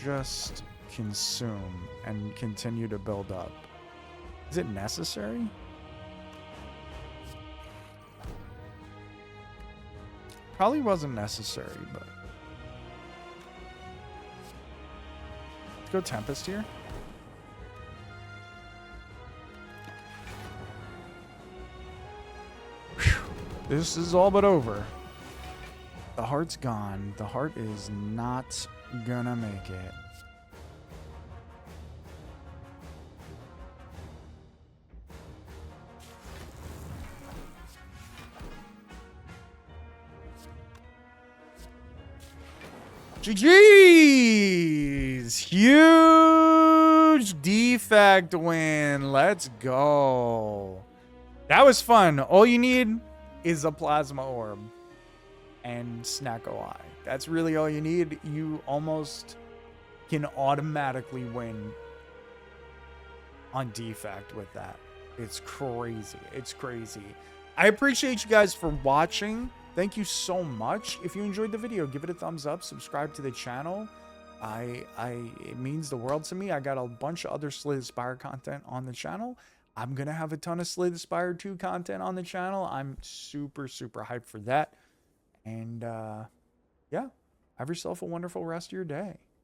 just consume and continue to build up. Is it necessary? Probably wasn't necessary, but... Let's go Tempest here. This is all but over. The heart's gone. The heart is not gonna make it. GG's! is huge. Defect win. Let's go. That was fun. All you need is a plasma orb and Snecko Eye. That's really all you need. You almost can automatically win on Defect with that. It's crazy. It's crazy. I appreciate you guys for watching. Thank you so much. If you enjoyed the video, give it a thumbs up, subscribe to the channel. It means the world to me. I got a bunch of other Slay the Spire content on the channel. I'm going to have a ton of Slay the Spire 2 content on the channel. I'm super, super hyped for that. And yeah, have yourself a wonderful rest of your day.